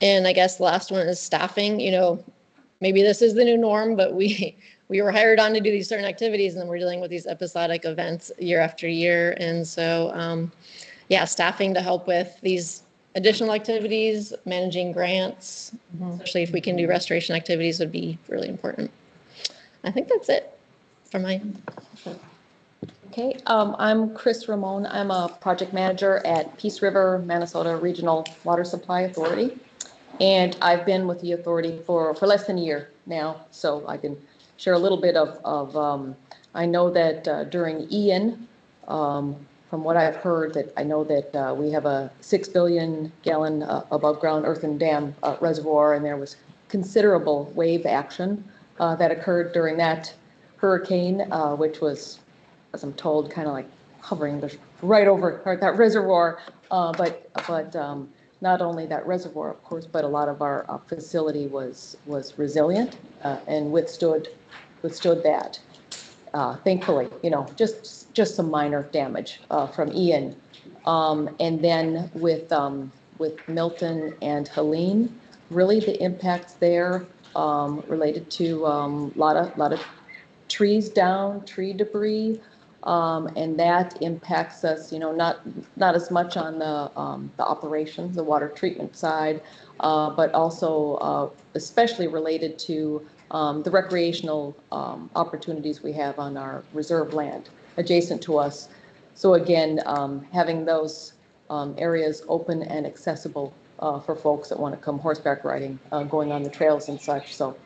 And I guess the last one is staffing. Maybe this is the new norm, but we were hired on to do these certain activities, and then we're dealing with these episodic events year after year. And so, staffing to help with these additional activities, managing grants, especially if we can do restoration activities, would be really important. I think that's it for my. Okay, I'm Chris Ramon. I'm a project manager at Peace River, Minnesota Regional Water Supply Authority. And I've been with the authority for less than a year now, so I can share a little bit of I know that during Ian, from what I've heard, that I know that we have a 6 billion gallon above ground earthen dam reservoir, and there was considerable wave action that occurred during that hurricane, which was, as I'm told, kind of like hovering right over that reservoir. But not only that reservoir, of course, but a lot of our facility was resilient and withstood that. Thankfully, just some minor damage from Ian, and then with Milton and Helene, really the impacts there related to lot of trees down, tree debris. And that impacts us, not as much on the operations, the water treatment side, but also especially related to the recreational opportunities we have on our reserve land adjacent to us. So again, having those areas open and accessible for folks that want to come horseback riding, going on the trails and such. So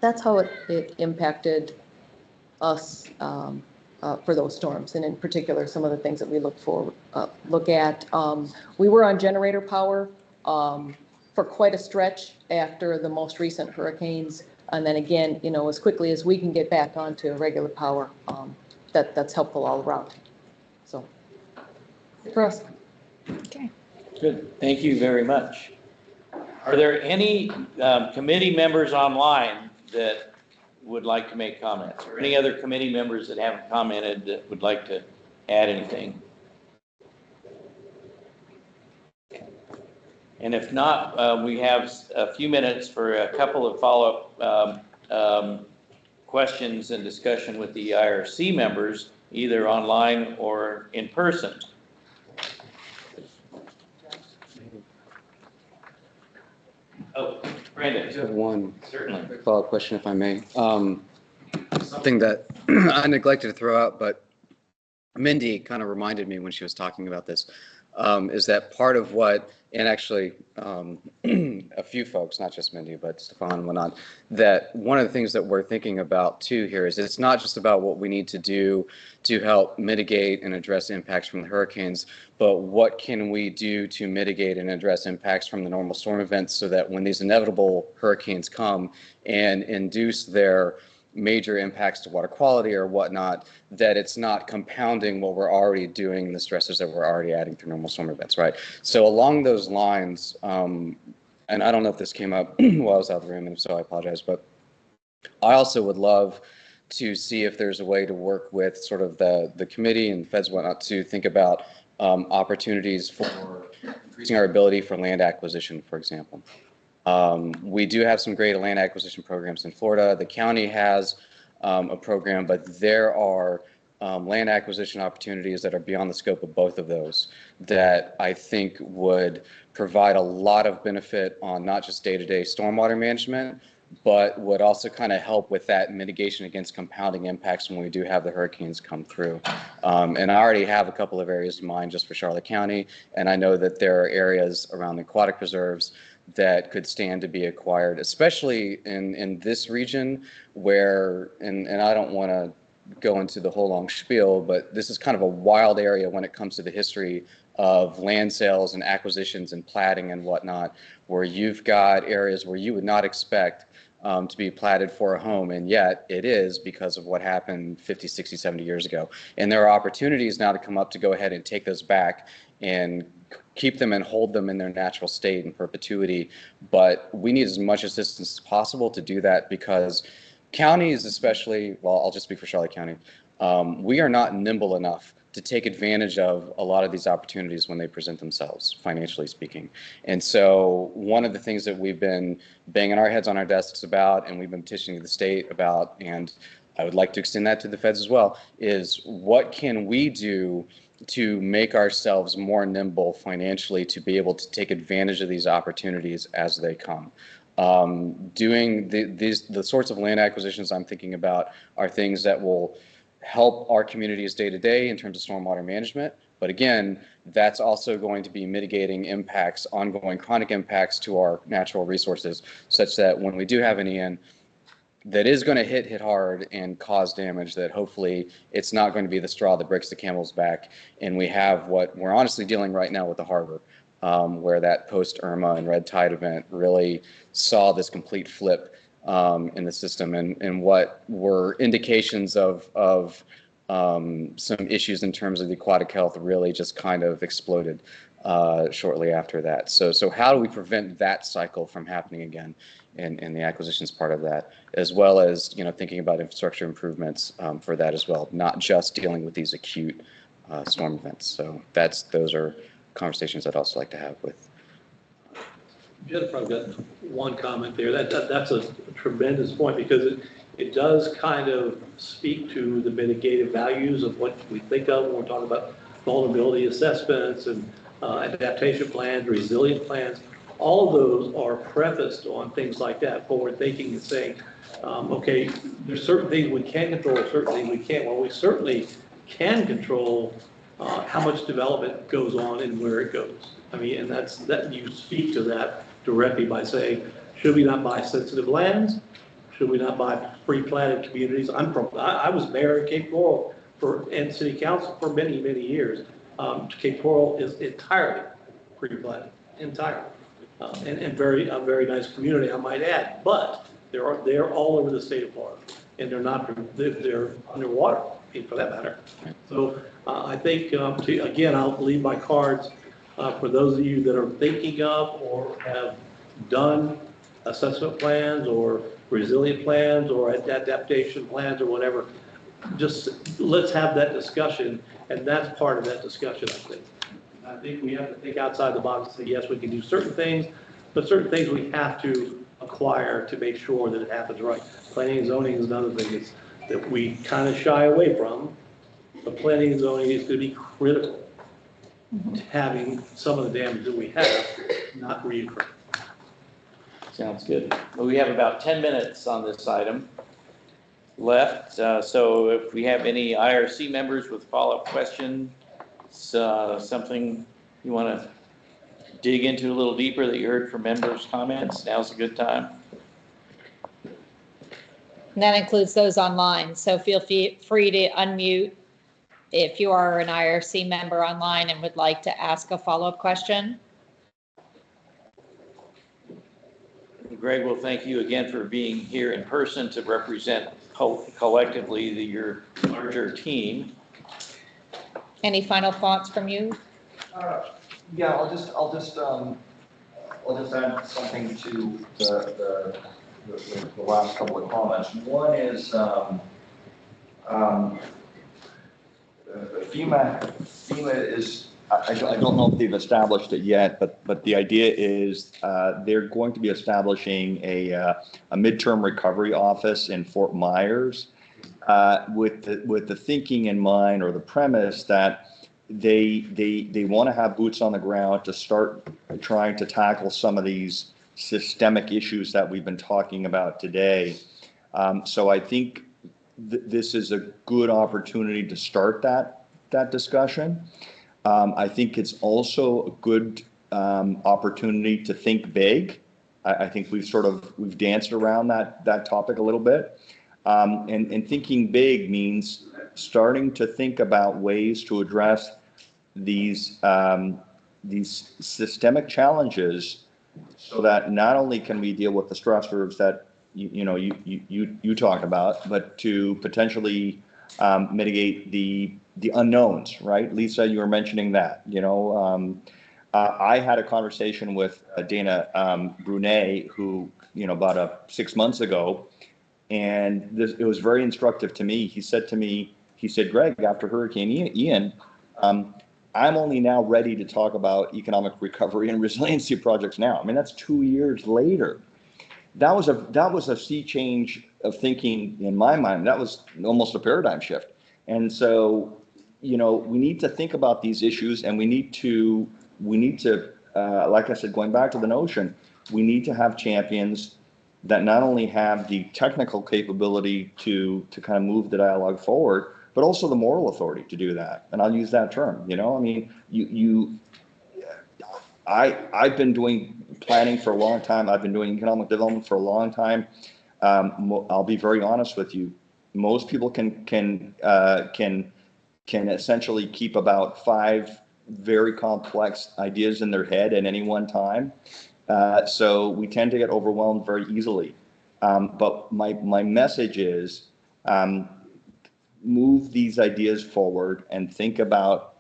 that's how it impacted us. For those storms, and in particular, some of the things that we look at. We were on generator power for quite a stretch after the most recent hurricanes, and then again, as quickly as we can get back onto regular power, that's helpful all around. So, for us. Okay. Good. Thank you very much. Are there any committee members online that would like to make comments, or any other committee members that haven't commented that would like to add anything? And if not, we have a few minutes for a couple of follow-up questions and discussion with the IRC members, either online or in person. Oh, Brandon. One Certainly. follow-up question, if I may. Something that I neglected to throw out, but Mindy kind of reminded me when she was talking about this, is that part of what, and actually a few folks, not just Mindy, but Stefan and whatnot, that one of the things that we're thinking about too here is it's not just about what we need to do to help mitigate and address impacts from the hurricanes, but what can we do to mitigate and address impacts from the normal storm events so that when these inevitable hurricanes come and induce their major impacts to water quality or whatnot, that it's not compounding what we're already doing, the stresses that we're already adding through normal storm events, right? So along those lines, and I don't know if this came up while I was out of the room, and if so, I apologize, but I also would love to see if there's a way to work with sort of the committee and feds and whatnot to think about opportunities for increasing our ability for land acquisition, for example. We do have some great land acquisition programs in Florida. The county has a program, but there are land acquisition opportunities that are beyond the scope of both of those that I think would provide a lot of benefit on not just day-to-day stormwater management, but would also kind of help with that mitigation against compounding impacts when we do have the hurricanes come through. And I already have a couple of areas in mind just for Charlotte County, and I know that there are areas around the aquatic preserves that could stand to be acquired, especially in this region where, and I don't want to go into the whole long spiel, but this is kind of a wild area when it comes to the history of land sales and acquisitions and platting and whatnot, where you've got areas where you would not expect to be platted for a home, and yet it is because of what happened 50, 60, 70 years ago. And there are opportunities now to come up to go ahead and take those back and keep them and hold them in their natural state in perpetuity. But we need as much assistance as possible to do that, because counties especially, well, I'll just speak for Charlotte County, we are not nimble enough to take advantage of a lot of these opportunities when they present themselves, financially speaking. And so one of the things that we've been banging our heads on our desks about, and we've been petitioning the state about, and I would like to extend that to the feds as well, is what can we do to make ourselves more nimble financially to be able to take advantage of these opportunities as they come. Doing the sorts of land acquisitions I'm thinking about are things that will help our communities day to day in terms of stormwater management. But again, that's also going to be mitigating impacts, ongoing chronic impacts to our natural resources, such that when we do have an Ian that is going to hit hard and cause damage, that hopefully it's not going to be the straw that breaks the camel's back. And we have what we're honestly dealing right now with the harbor, where that post-Irma and red tide event really saw this complete flip in the system, and what were indications of some issues in terms of the aquatic health really just kind of exploded shortly after that. So how do we prevent that cycle from happening again, and the acquisitions part of that, as well as thinking about infrastructure improvements for that as well, not just dealing with these acute storm events. So those are conversations I'd also like to have with. Jennifer, I've got one comment there. That's a tremendous point, because it does kind of speak to the mitigative values of what we think of when we're talking about vulnerability assessments and adaptation plans, resilient plans. All of those are prefaced on things like that, forward thinking and saying, okay, there's certain things we can control, certain things we can't. Well, we certainly can control how much development goes on and where it goes. I mean, and that you speak to that directly by saying, should we not buy sensitive lands? Should we not buy pre-platted communities? I was mayor of Cape Coral and city council for many, many years. Cape Coral is entirely pre-platted, entirely, and a very nice community, I might add. But they're all over the state of Florida, and they're underwater, for that matter. So I think again, I'll leave my cards. For those of you that are thinking of or have done assessment plans or resilient plans or adaptation plans or whatever, just let's have that discussion, and that's part of that discussion, I think. I think we have to think outside the box and say, yes, we can do certain things, but certain things we have to acquire to make sure that it happens right. Planning and zoning is another thing that we kind of shy away from, but planning and zoning is going to be critical to having some of the damage that we have not reoccur. Sounds good. Well, we have about 10 minutes on this item left. So if we have any IRC members with follow-up questions, something you want to dig into a little deeper that you heard from members' comments, now's a good time. And that includes those online. So feel free to unmute if you are an IRC member online and would like to ask a follow-up question. Greg, well, thank you again for being here in person to represent collectively your larger team. Any final thoughts from you? Yeah, I'll just add something to the last couple of comments. One is FEMA is, I don't know if they've established it yet, but the idea is they're going to be establishing a midterm recovery office in Fort Myers with the thinking in mind, or the premise that they want to have boots on the ground to start trying to tackle some of these systemic issues that we've been talking about today. So I think this is a good opportunity to start that discussion. I think it's also a good opportunity to think big. I think we've danced around that topic a little bit. And thinking big means starting to think about ways to address these systemic challenges so that not only can we deal with the stressors that you talk about, but to potentially mitigate the unknowns, right? Lisa, you were mentioning that, I had a conversation with Dana Brunet, who, about 6 months ago, and it was very instructive to me. He said, Greg, after Hurricane Ian, I'm only now ready to talk about economic recovery and resiliency projects now. I mean, that's 2 years later. That was a sea change of thinking in my mind. That was almost a paradigm shift. And so, we need to think about these issues, and we need to, like I said, going back to the notion, we need to have champions that not only have the technical capability to kind of move the dialogue forward, but also the moral authority to do that. And I'll use that term. I mean, I've been doing planning for a long time. I've been doing economic development for a long time. I'll be very honest with you. Most people can essentially keep about 5 very complex ideas in their head at any one time. So we tend to get overwhelmed very easily. But my message is, move these ideas forward and think about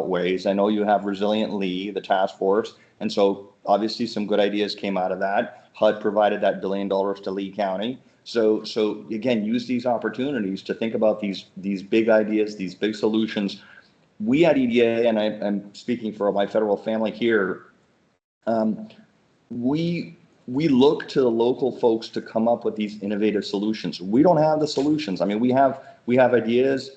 ways. I know you have Resilient Lee, the task force, and so obviously some good ideas came out of that. HUD provided that $1 billion to Lee County. So again, use these opportunities to think about these big ideas, these big solutions. We at EDA, and I'm speaking for my federal family here, we look to the local folks to come up with these innovative solutions. We don't have the solutions. I mean, we have ideas,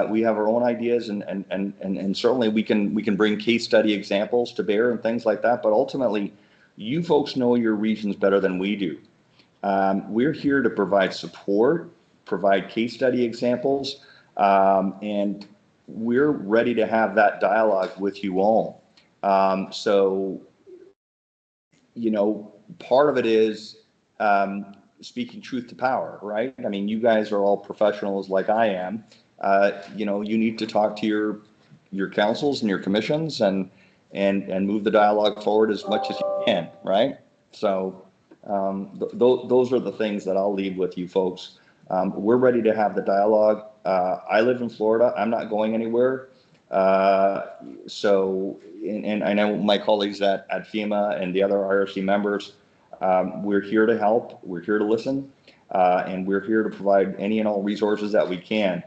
we have our own ideas, and certainly we can bring case study examples to bear and things like that. But ultimately, you folks know your regions better than we do. We're here to provide support, provide case study examples, and we're ready to have that dialogue with you all. So, part of it is speaking truth to power, right? I mean, you guys are all professionals like I am. You need to talk to your councils and your commissions and move the dialogue forward as much as you can, right? So those are the things that I'll leave with you folks. We're ready to have the dialogue. I live in Florida. I'm not going anywhere. So I know my colleagues at FEMA and the other IRC members, we're here to help, we're here to listen, and we're here to provide any and all resources that we can.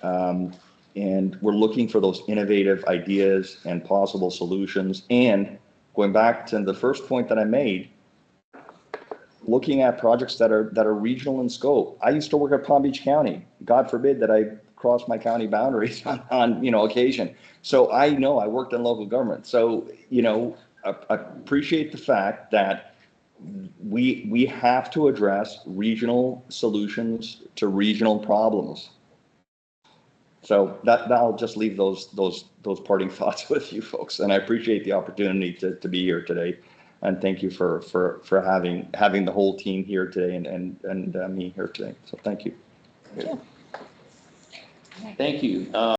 And we're looking for those innovative ideas and possible solutions. And going back to the first point that I made, looking at projects that are regional in scope. I used to work at Palm Beach County. God forbid that I cross my county boundaries on occasion. So I know I worked in local government. So, I appreciate the fact that we have to address regional solutions to regional problems. So that I'll just leave those parting thoughts with you folks. And I appreciate the opportunity to be here today. And thank you for having the whole team here today and me here today. So thank you. Thank you.